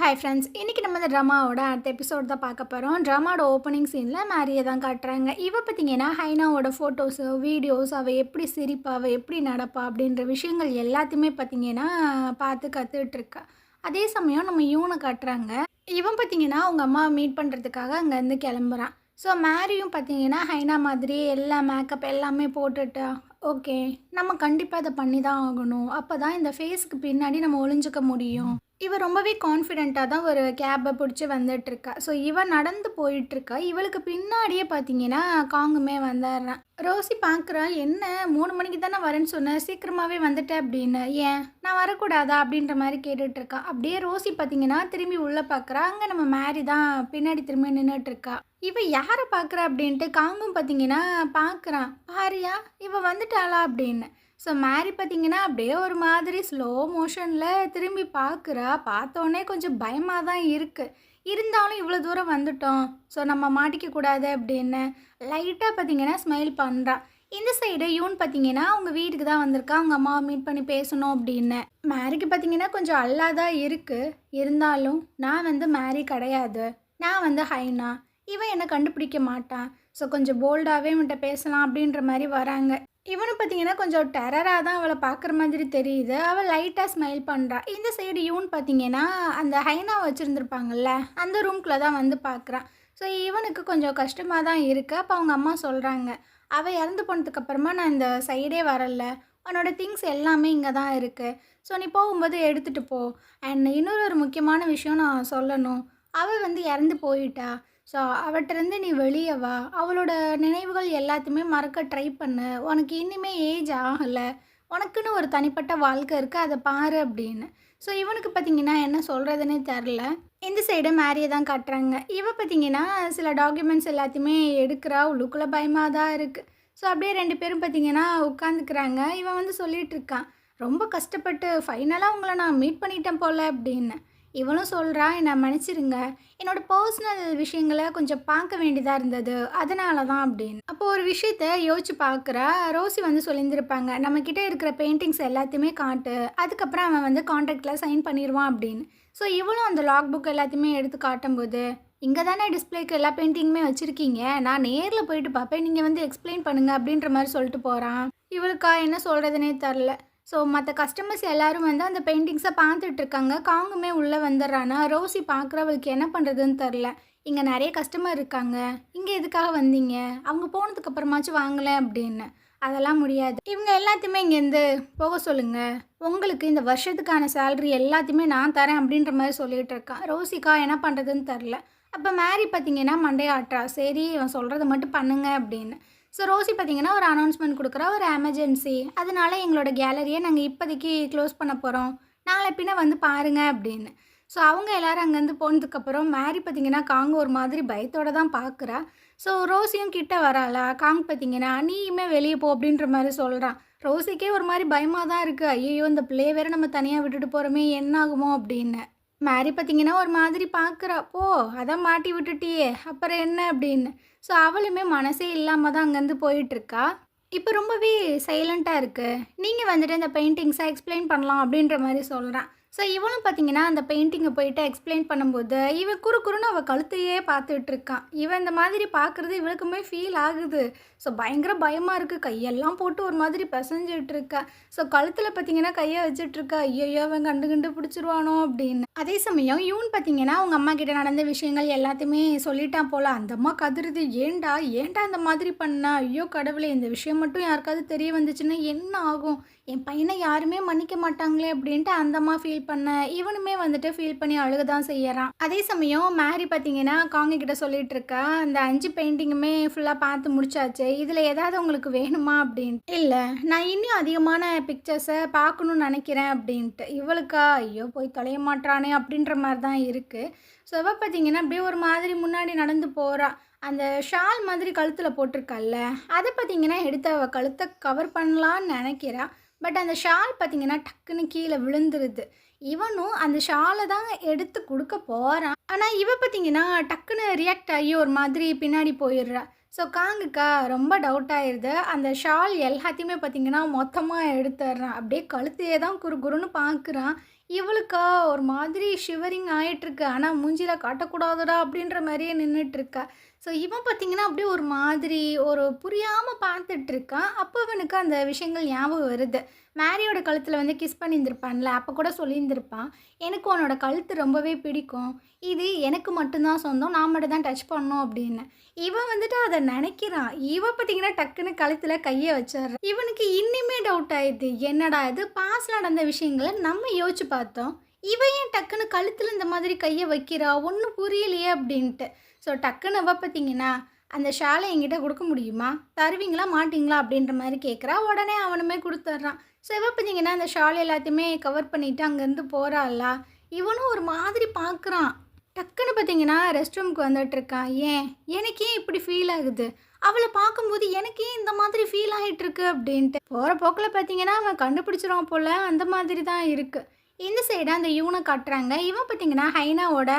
Hi friends, இன்றைக்கி நம்ம இந்த ட்ராமாவோட அடுத்த எபிசோட் தான் பார்க்க போகிறோம். ட்ராமாவோட ஓப்பனிங் சீனில் மேரியை தான் காட்டுறாங்க. பார்த்தீங்கன்னா ஹைனாவோட ஃபோட்டோஸு, வீடியோஸ், அவள் எப்படி சிரிப்பா, அவள் எப்படி நடப்பா அப்படின்ற விஷயங்கள் எல்லாத்தையுமே பார்த்தீங்கன்னா பார்த்து கற்றுட்ருக்கா. அதே சமயம் நம்ம யூனை காட்டுறாங்க. பார்த்தீங்கன்னா அவங்க அம்மாவை மீட் பண்ணுறதுக்காக அங்கேருந்து கிளம்புறான். ஸோ மேரியும் பார்த்தீங்கன்னா ஹைனா மாதிரி எல்லா மேக்கப் எல்லாமே போட்டுட்டா, ஓகே நம்ம கண்டிப்பாக இதை பண்ணி தான் ஆகணும், அப்போ தான் இந்த ஃபேஸுக்கு பின்னாடி நம்ம ஒளிஞ்சிக்க முடியும். ரொம்பவே கான்ஃபிடென்ட்டாக தான் ஒரு கேப்பை பிடிச்சி வந்துட்டுருக்கா. ஸோ நடந்து போயிட்டுருக்கா. இவளுக்கு பின்னாடியே பார்த்தீங்கன்னா காங்குமே வந்துடுறான். ரோசி பார்க்குறா, என்ன 3 மணிக்கு தானே வரேன்னு சொன்னேன், சீக்கிரமாகவே வந்துட்டேன் அப்படின்னு, ஏன் நான் வரக்கூடாதா அப்படின்ற மாதிரி கேட்டுட்ருக்கா. அப்படியே ரோசி பார்த்தீங்கன்னா திரும்பி உள்ளே பார்க்குறா. அங்கே நம்ம மேரி தான் பின்னாடி திரும்பி நின்றுட்டுருக்கா. யாரை பார்க்குறா அப்படின்ட்டு காங்கும் பார்த்தீங்கன்னா பார்க்குறான். பாரியா வந்துட்டாளா அப்படின்னு. ஸோ மேரி பார்த்தீங்கன்னா அப்படியே ஒரு மாதிரி ஸ்லோ மோஷனில் திரும்பி பார்க்குறா. பார்த்தோன்னே கொஞ்சம் பயமாக தான் இருக்குது. இருந்தாலும் இவ்வளோ தூரம் வந்துட்டோம், ஸோ நம்ம மாட்டிக்கக்கூடாது அப்படின்னு லைட்டாக பார்த்தீங்கன்னா ஸ்மைல் பண்ணுறா. இந்த சைடு யூன் பார்த்தீங்கன்னா அவங்க வீட்டுக்கு தான் வந்திருக்கா, அவங்க அம்மாவை மீட் பண்ணி பேசணும் அப்படின்னு. மேரிக்கு பார்த்தீங்கன்னா கொஞ்சம் அல்லாதான் இருக்குது. இருந்தாலும் நான் மேரி கிடையாது, நான் ஹைனா, என்னை கண்டுபிடிக்க மாட்டான், ஸோ கொஞ்சம் போல்டாகவே இவன்கிட்ட பேசலாம் அப்படின்ற மாதிரி வராங்க. பார்த்தீங்கன்னா கொஞ்சம் டெரராக தான் அவளை பார்க்குற மாதிரி தெரியுது. அவள் லைட்டாக ஸ்மைல் பண்ணுறா. இந்த சைடு யூன் பார்த்தீங்கன்னா அந்த ஹைனா வச்சுருந்துருப்பாங்கல்ல அந்த ரூம்குள்ளே தான் வந்து பார்க்குறான். ஸோ இவனுக்கு கொஞ்சம் கஷ்டமாக தான் இருக்குது. அப்போ அவங்க அம்மா சொல்கிறாங்க, அவள் இறந்து போனதுக்கப்புறமா நான் இந்த சைடே வரல, உன்னோட திங்ஸ் எல்லாமே இங்கே தான் இருக்குது, ஸோ நீ போகும்போது எடுத்துகிட்டு போ. அண்ட் இன்னொரு முக்கியமான விஷயம் நான் சொல்லணும், அவள் இறந்து போயிட்டா, ஸோ அவட்டிருந்து நீ வெளியே வா, அவளோட நினைவுகள் எல்லாத்தையுமே மறக்க ட்ரை பண்ணு, உனக்கு இன்னுமே ஏஜ் ஆகலை, உனக்குன்னு ஒரு தனிப்பட்ட வாழ்க்கை இருக்குது, அதை பாரு அப்படின்னு. ஸோ இவனுக்கு பார்த்தீங்கன்னா என்ன சொல்கிறதுனே தெரில. இந்த சைடு மேரியை தான் காட்டுறாங்க. பார்த்தீங்கன்னா சில டாக்குமெண்ட்ஸ் எல்லாத்தையுமே எடுக்கிறா. உள்ளுக்குள்ளே பயமாக தான் இருக்குது. ஸோ அப்படியே 2 பேரும் பார்த்தீங்கன்னா உட்காந்துக்கிறாங்க. சொல்லிகிட்டு இருக்கான், ரொம்ப கஷ்டப்பட்டு ஃபைனலாக உங்களை நான் மீட் பண்ணிட்டேன் போல் அப்படின்னு. இவளும் சொல்கிறா, என்னை மன்னிச்சிருங்க, என்னோடய பர்சனல் விஷயங்களை கொஞ்சம் பார்க்க வேண்டியதாக இருந்தது, அதனால தான் அப்படின்னு. அப்போது ஒரு விஷயத்த யோசிச்சு பார்க்குறா. ரோசி சொல்லியிருந்திருப்பாங்க, நம்மக்கிட்ட இருக்கிற பெயிண்டிங்ஸ் எல்லாத்தையுமே காட்டு, அதுக்கப்புறம் அவன் கான்ட்ராக்டில் சைன் பண்ணிடுவான் அப்படின்னு. ஸோ இவளும் அந்த லாக் புக் எல்லாத்தையுமே எடுத்து காட்டும்போது, இங்கே தானே டிஸ்பிளேக்கு எல்லா பெயிண்டிங்குமே வச்சுருக்கீங்க, நான் நேரில் போயிட்டு பார்ப்பேன், நீங்கள் எக்ஸ்பிளைன் பண்ணுங்கள் அப்படின்ற மாதிரி சொல்லிட்டு போகிறான். இவளுக்கா என்ன சொல்கிறதுனே தெரில. ஸோ மற்ற கஸ்டமர்ஸ் எல்லோரும் அந்த பெயிண்டிங்ஸை பார்த்துட்ருக்காங்க. காங்குமே உள்ளே வந்துடுறானா. ரோசி பார்க்குறவளுக்கு என்ன பண்ணுறதுன்னு தெரில. இங்கே நிறைய கஸ்டமர் இருக்காங்க, இங்கே எதுக்காக வந்தீங்க, அவங்க போனதுக்கப்புறமாச்சும் வாங்கலை அப்படின்னு. அதெல்லாம் முடியாது, இவங்க எல்லாத்தையுமே இங்கேருந்து போக சொல்லுங்கள், உங்களுக்கு இந்த வருஷத்துக்கான சேலரி எல்லாத்தையுமே நான் தரேன் அப்படின்ற மாதிரி சொல்லிகிட்டு இருக்கான். ரோசிக்கா என்ன பண்ணுறதுன்னு தெரில. அப்போ மேரி பார்த்தீங்கன்னா மண்டையாட்டுறா, சரி இவன் சொல்கிறத மட்டும் பண்ணுங்க அப்படின்னு. ஸோ ரோசி பார்த்தீங்கன்னா ஒரு அனௌன்ஸ்மெண்ட் கொடுக்குறா, ஒரு எமர்ஜென்சி, அதனால எங்களோட கேலரியை நாங்கள் இப்போதைக்கு க்ளோஸ் பண்ண போகிறோம், நாளை பின்ன பாருங்கள் அப்படின்னு. ஸோ அவங்க எல்லோரும் அங்கேருந்து போனதுக்கப்புறம் மேரி பார்த்திங்கன்னா காங்கு ஒரு மாதிரி பயத்தோடு தான் பார்க்குறா. ஸோ ரோசியும் கிட்ட வராளா. காங் பார்த்திங்கன்னா நீயுமே வெளியே போ அப்படின்ற மாதிரி சொல்கிறான். ரோசிக்கே ஒரு மாதிரி பயமாக தான் இருக்குது, ஐயோ இந்த பிள்ளையை வேறு நம்ம தனியாக விட்டுட்டு போகிறோமே என்ன ஆகுமோ அப்படின்னு. மேரி பார்த்திங்கன்னா ஒரு மாதிரி பார்க்குறா, போ அதான் மாட்டி விட்டுட்டியே அப்புறம் என்ன அப்படின்னு. ஸோ அவளுமே மனசே இல்லாமல் தான் அங்கேருந்து போயிட்டுருக்கா. இப்போ ரொம்பவே சைலண்ட்டாக இருக்குது, நீங்கள் இந்த பெயிண்டிங்ஸை எக்ஸ்பிளைன் பண்ணலாம் அப்படின்ற மாதிரி சொல்கிறான். ஸோ இவளும் பார்த்தீங்கன்னா அந்த பெயிண்டிங்கை போயிட்டு எக்ஸ்பிளைன் பண்ணும்போது குறுன்னு அவள் கழுத்தையே பார்த்துட்ருக்கான். இந்த மாதிரி பார்க்குறது இவளுக்குமே ஃபீல் ஆகுது. ஸோ பயங்கர பயமாக இருக்குது, கையெல்லாம் போட்டு ஒரு மாதிரி பிசைஞ்சிட்ருக்கா. ஸோ கழுத்தில் பார்த்தீங்கன்னா கையை வச்சிட்ருக்கா, ஐயோ அவன் கண்டு பிடிச்சிருவானோ அப்படின்னு. அதே சமயம் யூன் பார்த்தீங்கன்னா அவங்க அம்மா கிட்ட நடந்த விஷயங்கள் எல்லாத்தையுமே சொல்லிட்டான் போல். அந்த அம்மா கதறுது, ஏண்டா அந்த மாதிரி பண்ணா, ஐயோ கடவுளே, இந்த விஷயம் மட்டும் யாருக்காவது தெரிய வந்துச்சுன்னா என்ன ஆகும், என் பையனை யாருமே மன்னிக்க மாட்டாங்களே அப்படின்ட்டு அந்த அம்மா ஃபீல் பண்ண. இவனுமே ஃபீல் பண்ணி அழுக தான் செய்யறான். அதே சமயம் மேரி பார்த்தீங்கன்னா காங்க கிட்ட சொல்லிட்டு இருக்கா, அந்த 5 பெயிண்டிங்குமே ஃபுல்லாக பார்த்து முடிச்சாச்சு, இதில் ஏதாவது உங்களுக்கு வேணுமா அப்படின்ட்டு. இல்லை நான் இன்னும் அதிகமான பிக்சர்ஸை பார்க்கணுன்னு நினைக்கிறேன் அப்படின்ட்டு. இவளுக்கா ஐயோ போய் தொலைய மாட்டானே அப்படின்ற மாதிரி தான் இருக்குது. ஸோ இவ பார்த்தீங்கன்னா அப்படியே ஒரு மாதிரி முன்னாடி நடந்து போகிறா. அந்த ஷால் மாதிரி கழுத்தில் போட்டிருக்கால, அதை பார்த்தீங்கன்னா எடுத்து அவள் கழுத்தை கவர் பண்ணலான்னு நினைக்கிறா. பட் அந்த ஷால் பார்த்தீங்கன்னா டக்குன்னு கீழே விழுந்துருது. இவனும் அந்த ஷாலை தான் எடுத்து கொடுக்க போகிறான். ஆனால் பார்த்தீங்கன்னா டக்குன்னு ரியாக்ட் ஆகி ஒரு மாதிரி பின்னாடி போயிடுறா. ஸோ காங்குக்கா ரொம்ப டவுட் ஆயிடுது. அந்த ஷால் எல்லாத்தையுமே பார்த்தீங்கன்னா மொத்தமாக எடுத்துடுறான். அப்படியே கழுத்தையே தான் குறுன்னு பார்க்குறான். இவளுக்கா ஒரு மாதிரி ஷிவரிங் ஆயிட்டுருக்கு. ஆனா மூஞ்சில காட்டக்கூடாதுடா அப்படின்ற மாரியே நின்னுட்டுருக்கா. ஸோ இவன் பார்த்தீங்கன்னா, அப்படியே ஒரு மாதிரி ஒரு புரியாம பார்த்துட்ருக்கான். அப்போ இவனுக்கு அந்த விஷயங்கள் ஞாபகம் வருது. மேரியோட கழுத்தில வந்து கிஸ் பண்ணியிருந்திருப்பான்ல, அப்போ கூட சொல்லியிருந்திருப்பான். "எனக்கு உன்னோட கழுத்து ரொம்பவே பிடிக்கும். இது எனக்கு மட்டும் தான் சொந்தம். நான் மட்டும் தான் டச் பண்ணணும்" அப்படின்னு. இவன் வந்துட்டு அத நெனைக்கிறான். இவன் பார்த்தீங்கன்னா, டக்குன்னு கழுத்தில கைய வச்சர்றா. இவனுக்கு இன்னிமே டவுட் ஆயிடுது. என்னடா இது பாஸ்ட்ல நடந்த விஷயங்கள நம்ம யோசிச்சு பார்த்தோம். இவ ஏன் டக்குன்னு கழுத்தில இந்த மாதிரி கைய வைக்கிறா? ஒண்ணும் புரியலையே அப்படின்ட்டு. ஸோ டக்குன்னு அவ பார்த்தீங்கன்னா, "அந்த ஷால என்கிட்ட குடுக்க முடியுமா? தருவீங்களா? மாட்டீங்களா?" அப்படின்ற மாரி கேட்குறா. உடனே அவனுமே குடுத்துர்றான். ஸோ இவ பார்த்தீங்கன்னா, அந்த ஷால் எல்லாத்தையுமே கவர் பண்ணிட்டு அங்கேருந்து போறாளா, இவனும் ஒரு மாதிரி பார்க்குறான். டக்குன்னு பார்த்தீங்கன்னா, ரெஸ்ட் ரூமுக்கு வந்துட்டுருக்கான். ஏன்? எனக்கு ஏன் இப்படி ஃபீல் ஆகுது? அவள பார்க்கும்போது எனக்கு ஏன் இந்த மாதிரி ஃபீல் ஆயிட்டுருக்கு அப்படின்ட்டு. போற போக்குல பார்த்தீங்கன்னா, அவன் கண்டுபிடிச்சிருவான் போல. அந்த மாதிரி தான் இருக்கு. இந்த சைடு அந்த இவனை காட்டுறாங்க. இவன் பார்த்தீங்கன்னா, ஹைனாவோட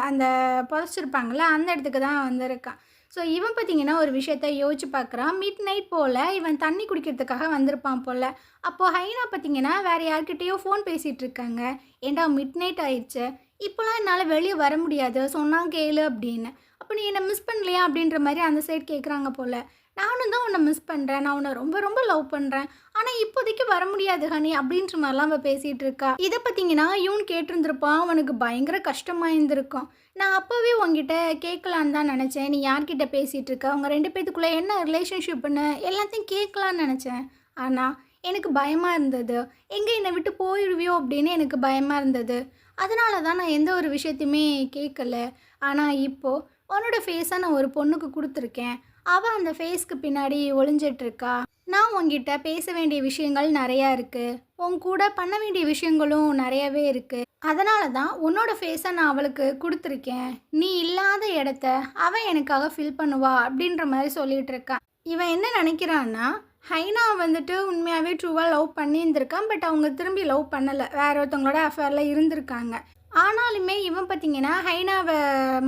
அந்த புதைச்சிருப்பாங்கல்ல, அந்த இடத்துக்கு தான் வந்திருக்கான். ஸோ இவன் பார்த்தீங்கன்னா, ஒரு விஷயத்த யோசிச்சு பார்க்குறான். மிட் நைட் போல இவன் தண்ணி குடிக்கிறதுக்காக வந்திருப்பான் போல. அப்போது ஹைனா பார்த்தீங்கன்னா, வேறு யார்கிட்டயோ ஃபோன் பேசிகிட்டு இருக்காங்க. "ஏன்டா மிட் நைட் ஆயிடுச்சு. இப்போலாம் என்னால் வெளியே வர முடியாது. சொன்னா கேளு" அப்படின்னு. "அப்போ நீ என்ன மிஸ் பண்ணலையா?" அப்படின்ற மாதிரி அந்த சைடு கேட்குறாங்க போல. "நானும் தான் உன்னை மிஸ் பண்ணுறேன். நான் உன்னை ரொம்ப ரொம்ப லவ் பண்ணுறேன். ஆனால் இப்போதைக்கு வர முடியாது ஹனி" அப்படின்ற மாதிரிலாம் அவள் பேசிகிட்டு இருக்கா. இதை பார்த்தீங்கன்னா இவன் கேட்டிருந்திருப்பான். அவனுக்கு பயங்கர கஷ்டமாக இருந்திருக்கும். "நான் அப்போவே உங்ககிட்ட கேட்கலான்னு தான் நினச்சேன். நீ யார்கிட்ட பேசிகிட்டு இருக்க? அவங்க 2 பேத்துக்குள்ளே என்ன ரிலேஷன்ஷிப்னு எல்லாத்தையும் கேட்கலான்னு நினச்சேன். ஆனால் எனக்கு பயமாக இருந்தது. எங்கே என்னை விட்டு போயிடுவியோ அப்படின்னு எனக்கு பயமாக இருந்தது. அதனால தான் நான் எந்த ஒரு விஷயத்தையுமே கேட்கல. ஆனால் இப்போது உன்னோட ஃபேஸை நான் ஒரு பொண்ணுக்கு கொடுத்துருக்கேன். அவள் அந்த ஃபேஸ்க்கு பின்னாடி ஒளிஞ்சிட்ருக்கா. நான் உன்கிட்ட பேச வேண்டிய விஷயங்கள் நிறையா இருக்குது. உன் கூட பண்ண வேண்டிய விஷயங்களும் நிறையவே இருக்குது. அதனால தான் உன்னோட ஃபேஸை நான் அவளுக்கு கொடுத்துருக்கேன். நீ இல்லாத இடத்த அவள் எனக்காக ஃபில் பண்ணுவா" அப்படின்ற மாதிரி சொல்லிகிட்டு இருக்கான். இவன் என்ன நினைக்கிறான்னா, ஹைனா வந்துட்டு உண்மையாகவே ட்ரூவாக லவ் பண்ணியிருந்திருக்கான். பட் அவங்க திரும்பி லவ் பண்ணலை. வேற ஒருத்தவங்களோட அஃபேரில் இருந்திருக்காங்க. ஆனாலுமே இவன் பார்த்தீங்கன்னா, ஹைனாவை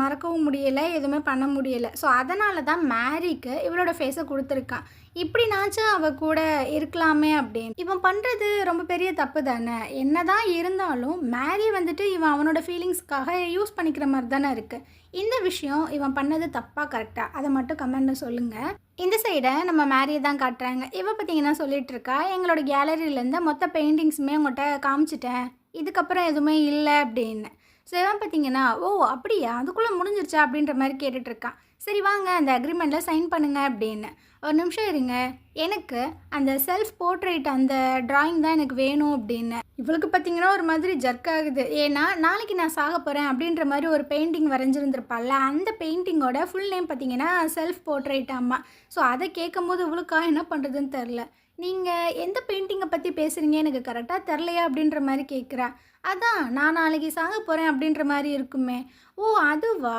மறக்கவும் முடியலை, எதுவுமே பண்ண முடியலை. ஸோ அதனால தான் மேரிக்கு இவளோட ஃபேஸை கொடுத்துருக்கான். இப்படினாச்சும் அவள் கூட இருக்கலாமே அப்படின்னு. இவன் பண்ணுறது ரொம்ப பெரிய தப்பு தானே. என்ன தான் இருந்தாலும் மேரி வந்துட்டு இவன் அவனோட ஃபீலிங்ஸ்க்காக யூஸ் பண்ணிக்கிற மாதிரி தானே இருக்குது. இந்த விஷயம் இவன் பண்ணது தப்பாக கரெக்டாக அதை மட்டும் கமெண்ட்டில் சொல்லுங்கள். இந்த சைடை நம்ம மேரியை தான் காட்டுறாங்க. இவன் பார்த்தீங்கன்னா சொல்லிட்டு இருக்கா, "எங்களோட கேலரியிலேருந்து மொத்த பெயிண்டிங்ஸுமே உங்கள்கிட்ட காமிச்சிட்டேன். இதுக்கப்புறம் எதுவுமே இல்லை" அப்படின்னு. ஸோ இவன் பார்த்தீங்கன்னா, "ஓ அப்படியா, அதுக்குள்ளே முடிஞ்சிருச்சா?" அப்படின்ற மாதிரி கேட்டுட்ருக்கான். "சரி வாங்க அந்த அக்ரிமெண்ட்டில் சைன் பண்ணுங்க" அப்படின்னு. "ஒரு நிமிஷம் இருங்க, எனக்கு அந்த செல்ஃப் போர்ட்ரேட் அந்த ட்ராயிங் தான் எனக்கு வேணும்" அப்படின்னு. இவளுக்கு பார்த்தீங்கன்னா ஒரு மாதிரி ஜர்க் ஆகுது. ஏன்னா நாளைக்கு நான் சாக போகிறேன் அப்படின்ற மாதிரி ஒரு பெயிண்டிங் வரைஞ்சிருந்துருப்பாள்ல, அந்த பெயிண்டிங்கோட ஃபுல் நேம் பார்த்தீங்கன்னா செல்ஃப் போர்ட்ரேட் அம்மா. ஸோ அதை கேட்கும்போது இவளுக்கா என்ன பண்ணுறதுன்னு தெரில. "நீங்கள் எந்த பெயிண்டிங்கை பற்றி பேசுகிறீங்க, எனக்கு கரெக்டாக தெரிலையா?" அப்படின்ற மாதிரி கேட்குறா. "அதான் நான் நாளைக்கு சாக போகிறேன் அப்படின்ற மாதிரி இருக்குமே." "ஓ அதுவா?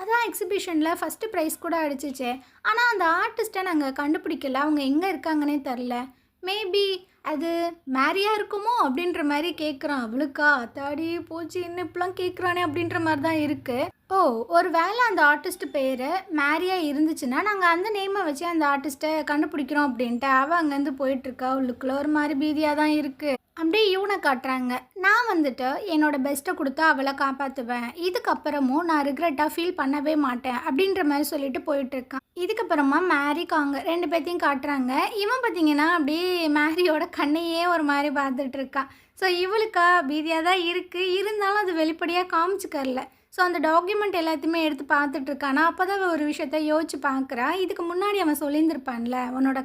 அதான் எக்ஸிபிஷனில் ஃபஸ்ட்டு ப்ரைஸ் கூட அடிச்சிச்சே. ஆனால் அந்த ஆர்டிஸ்ட்டை நாங்கள் கண்டுபிடிக்கல. அவங்க எங்கே இருக்காங்கன்னே தெரில. மேபி அது மேரியா இருக்குமோ?" அப்படின்ற மாதிரி கேட்குறான். அவளுக்கா அத்தாடி போச்சு, என்ன இப்படிலாம் கேட்குறானே அப்படின்ற மாதிரி தான் இருக்குது. "ஓ ஒரு வேளை அந்த ஆர்டிஸ்ட் பேர் மேரியா இருந்துச்சுன்னா நாங்கள் அந்த நேமை வச்சு அந்த ஆர்டிஸ்ட்டை கண்டுபிடிக்கிறோம்" அப்படின்ட்டு அவள் அங்கேருந்து போயிட்டுருக்கா. அவளுக்குள்ள ஒரு மாதிரி பீதியாக தான் இருக்குது. அப்படியே இவனை காட்டுறாங்க. "நான் வந்துட்டு என்னோட பெஸ்ட்டை கொடுத்து அவளை காப்பாற்றுவேன். இதுக்கப்புறமும் நான் ரிக்ரெட்டாக ஃபீல் பண்ணவே மாட்டேன்" அப்படின்ற மாதிரி சொல்லிட்டு போயிட்டுருக்கான். இதுக்கப்புறமா மேரி காங்க 2 பேர்த்தையும் காட்டுறாங்க. இவன் பார்த்தீங்கன்னா அப்படியே மேரியோட கண்ணையே ஒரு மாதிரி பார்த்துட்டு இருக்கான். ஸோ இவளுக்கா பீதியாக தான் இருக்குது. இருந்தாலும் அது வெளிப்படையாக காமிச்சிக்கரல. ஸோ அந்த டாக்குமெண்ட் எல்லாத்தையுமே எடுத்து பார்த்துட்டு இருக்கானா. அப்போ தான் ஒரு விஷயத்த யோசிச்சு பார்க்குறா. இதுக்கு முன்னாடி அவன் சொல்லியிருந்திருப்பான்ல, உன்னோட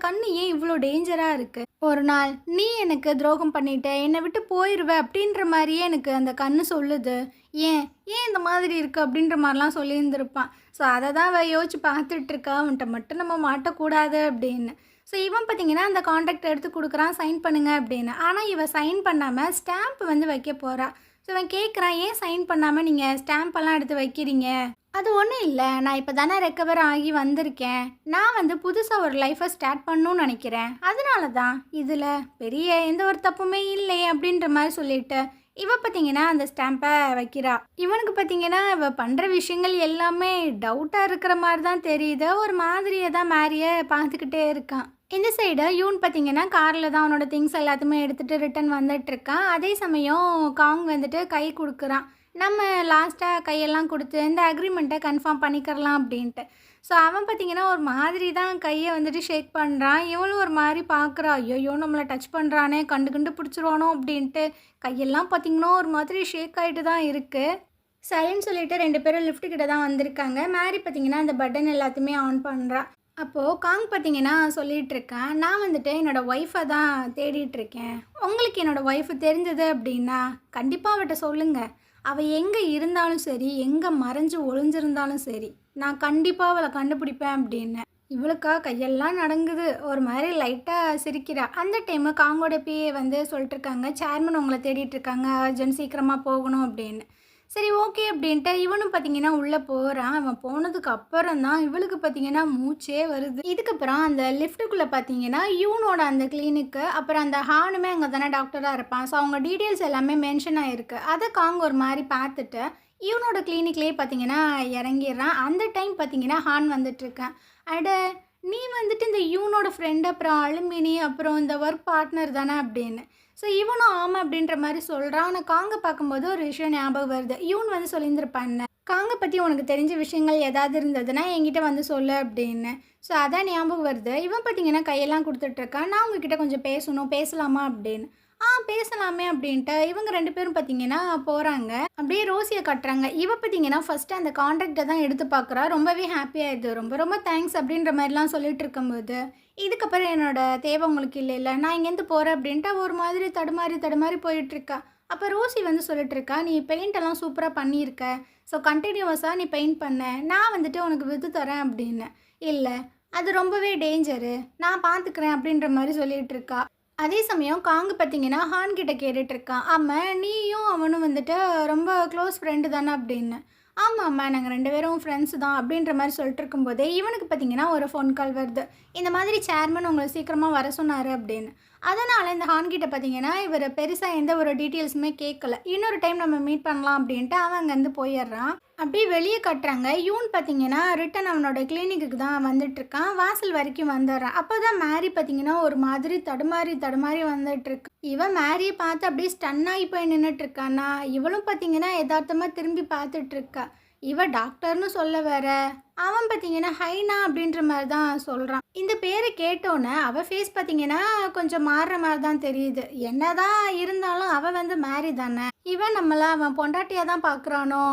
கண்ணு ஏன் இவ்வளோ டேஞ்சராக இருக்குது? ஒரு நாள் நீ எனக்கு துரோகம் பண்ணிட்ட, என்னை விட்டு போயிடுவ அப்படின்ற மாதிரியே எனக்கு அந்த கண்ணு சொல்லுது. ஏன் ஏன் இந்த மாதிரி இருக்குது அப்படின்ற மாதிரிலாம் சொல்லியிருந்திருப்பான். ஸோ அதை தான் அவள் யோசிச்சு பார்த்துட்ருக்கா, அவன்கிட்ட மட்டும் நம்ம மாட்டக்கூடாது அப்படின்னு. ஸோ இவன் பார்த்தீங்கன்னா அந்த கான்ட்ராக்ட் எடுத்து கொடுக்குறான், சைன் பண்ணுங்க அப்படின்னு. ஆனால் இவன் சைன் பண்ணாமல் ஸ்டாம்ப் வந்து வைக்க போகிறா. ஸோ இவன் கேட்குறான், "ஏன் சைன் பண்ணாமல் நீங்கள் ஸ்டாம்பெல்லாம் எடுத்து வைக்கிறீங்க?" "அது ஒன்றும் இல்லை, நான் இப்போ தானே ரெக்கவர் ஆகி வந்திருக்கேன். நான் வந்து புதுசாக ஒரு லைஃப்பை ஸ்டார்ட் பண்ணணும்னு நினைக்கிறேன். அதனால தான். இதில் பெரிய எந்த ஒரு தப்புமே இல்லையே" அப்படின்ற மாதிரி சொல்லிட்டு இவ பார்த்தீங்கன்னா அந்த ஸ்டாம்பை வைக்கிறா. இவனுக்கு பார்த்தீங்கன்னா இவ பண்ணுற விஷயங்கள் எல்லாமே டவுட்டாக இருக்கிற மாதிரி தான் தெரியுது. ஒரு மாதிரியே தான் மேரியை பார்த்துக்கிட்டே இருக்கான். இந்த சைடு யூன் பார்த்தீங்கன்னா காரில் தான் அவனோட திங்ஸ் எல்லாத்தையுமே எடுத்துகிட்டு ரிட்டன் வந்துட்டுருக்கான். அதே சமயம் காங் வந்துட்டு கை கொடுக்குறான். நம்ம லாஸ்ட்டாக கையெல்லாம் கொடுத்து இந்த அக்ரிமெண்ட்டை கன்ஃபார்ம் பண்ணிக்கிறலாம் அப்படின்ட்டு. ஸோ அவன் பார்த்தீங்கன்னா ஒரு மாதிரி தான் கையை வந்துட்டு ஷேக் பண்ணுறான். இவளும் ஒரு மாதிரி பார்க்குறா, ஐயோ நம்மளை டச் பண்ணுறானே, கண்டு பிடிச்சிருவானோ அப்படின்ட்டு. கையெல்லாம் பார்த்தீங்கன்னா ஒரு மாதிரி ஷேக் ஆகிட்டு தான் இருக்குது. சரின்னு சொல்லிட்டு 2 பேரும் லிஃப்ட் கிட்ட தான் வந்திருக்காங்க. மேரி பார்த்தீங்கன்னா அந்த பட்டன் எல்லாத்தையுமே ஆன் பண்ணுறா. அப்போது காங் பார்த்தீங்கன்னா சொல்லிகிட்டு இருக்கேன், நான் வந்துட்டு என்னோடய ஒய்ஃபை தான் தேடிட்டுருக்கேன். உங்களுக்கு என்னோடய ஒய்ஃபு தெரிஞ்சது அப்படின்னா கண்டிப்பாக அவட்ட சொல்லுங்கள். அவள் எங்கே இருந்தாலும் சரி, எங்கே மறைஞ்சு ஒளிஞ்சிருந்தாலும் சரி, நான் கண்டிப்பாக அவளை கண்டுபிடிப்பேன் அப்படின்னு. இவளுக்கா கையெல்லாம் நடங்குது. ஒரு மாதிரி லைட்டாக சிரிக்கிறா. அந்த டைமு காங்கோட பிஏ வந்து சொல்லிட்டுருக்காங்க, சேர்மன் உங்களை தேடிட்டு இருக்காங்க, அர்ஜென்ட் சீக்கிரமாக போகணும் அப்படின்னு. சரி ஓகே அப்படின்ட்டு இவனும் பார்த்தீங்கன்னா உள்ளே போகிறான். அவன் போனதுக்கு அப்புறம் தான் இவளுக்கு பார்த்தீங்கன்னா மூச்சே வருது. இதுக்கப்புறம் அந்த லிஃப்ட்டுக்குள்ளே பார்த்தீங்கன்னா யூனோட அந்த கிளினிக்கு, அப்புறம் அந்த ஹானுமே அங்கே தானே டாக்டராக இருப்பான். ஸோ அவங்க டீட்டெயில்ஸ் எல்லாமே மென்ஷன் ஆகிருக்கு. அதை காங்க ஒரு மாதிரி பார்த்துட்டு யூனோட கிளினிக்லேயே பார்த்தீங்கன்னா இறங்கிடுறான். அந்த டைம் பார்த்தீங்கன்னா ஹான் வந்துட்டுருக்கேன். அட நீ வந்துட்டு இந்த யூனோட ஃப்ரெண்டு, அப்புறம் அலுமினி, அப்புறம் இந்த ஒர்க் பார்ட்னர் தானே அப்படின்னு. ஸோ இவனும் ஆமாம் அப்படின்ற மாதிரி சொல்கிறான். ஆனால் காங்க பார்க்கும்போது ஒரு விஷயம் ஞாபகம் வருது. யூன் வந்து சொல்லியிருந்திருப்பான்னு, காங்க பற்றி உனக்கு தெரிஞ்ச விஷயங்கள் ஏதாவது இருந்ததுன்னா என்கிட்ட வந்து சொல்லு அப்படின்னு. ஸோ அதான் ஞாபகம் வருது. இவன் பார்த்தீங்கன்னா கையெல்லாம் கொடுத்துட்ருக்கான். நான் உங்ககிட்ட கொஞ்சம் பேசலாமா அப்படின்னு. பேசலாமே அப்படின்ட்டு இவங்க 2 பேரும் பார்த்தீங்கன்னா போகிறாங்க. அப்படியே ரோசியை கட்டுறாங்க. இவ பார்த்தீங்கன்னா ஃபஸ்ட்டு அந்த கான்ட்ராக்டை தான் எடுத்து பார்க்குறா. ரொம்பவே ஹாப்பியாகிடுது. ரொம்ப ரொம்ப தேங்க்ஸ் அப்படின்ற மாதிரிலாம் சொல்லிட்டு இருக்கும்போது, இதுக்கப்புறம் என்னோடய தேவை உங்களுக்கு இல்லை, நான் இங்கேருந்து போகிறேன் அப்படின்ட்டு ஒரு மாதிரி தடுமாறி போயிட்டுருக்கா. அப்போ ரோசி வந்து சொல்லிட்டுருக்கா, நீ பெயிண்டெல்லாம் சூப்பராக பண்ணியிருக்க, ஸோ கண்டினியூவஸாக நீ பெயிண்ட் பண்ண, நான் வந்துட்டு உனக்கு விற்று தரேன் அப்படின்னு. இல்லை அது ரொம்பவே டேஞ்சரு, நான் பார்த்துக்கிறேன் அப்படின்ற மாதிரி சொல்லிகிட்டு இருக்கா. அதே சமயம் காங்கு பார்த்தீங்கன்னா ஹான் கிட்ட கேட்டுட்ருக்கான், ஆமாம் நீயும் அவனும் வந்துட்டு ரொம்ப க்ளோஸ் ஃப்ரெண்டு தானே அப்படின்னு. ஆமாம்மா நாங்கள் 2 பேரும் ஃப்ரெண்ட்ஸ் தான் அப்படின்ற மாதிரி சொல்லிட்டு இருக்கும்போதே இவனுக்கு பார்த்தீங்கன்னா ஒரு ஃபோன் கால் வருது. இந்த மாதிரி சேர்மன் உங்களை சீக்கிரமாக வர சொன்னார் அப்படின்னு. அதனால் இந்த ஹான்கிட்ட பார்த்தீங்கன்னா இவர் பெருசாக எந்த ஒரு டீட்டெயில்ஸுமே கேட்கல. இன்னொரு டைம் நம்ம மீட் பண்ணலாம் அப்படின்ட்டு அவன் அங்கேருந்து போயிடுறான். அப்படியே வெளியே கட்டுறாங்க. யூன் பார்த்தீங்கன்னா ரிட்டன் அவனோட கிளினிக்கு தான் வந்துட்டுருக்கான். வாசல் வரைக்கும் வந்துடுறான். அப்போ தான் மேரி பார்த்தீங்கன்னா ஒரு மாதிரி தடுமாறி வந்துட்டுருக்கு. இவன் மேரியை பார்த்து அப்படியே ஸ்டன்னாகி போய் நின்றுட்டுருக்கானா. இவளும் பார்த்தீங்கன்னா யதார்த்தமாக திரும்பி பார்த்துட்ருக்கா. இவ டாக்டர்னு சொல்ல வேற. அவன் பார்த்தீங்கன்னா ஹைனா அப்படின்ற மாதிரி தான் சொல்கிறான். இந்த பேரை கேட்டோன்னே அவள் ஃபேஸ் பார்த்தீங்கன்னா கொஞ்சம் மாறுற மாதிரி தான் தெரியுது. என்னதான் இருந்தாலும் அவள் வந்து மேரி தானே. இவன் நம்மளை அவன் பொண்டாட்டியாக தான் பார்க்குறானோ,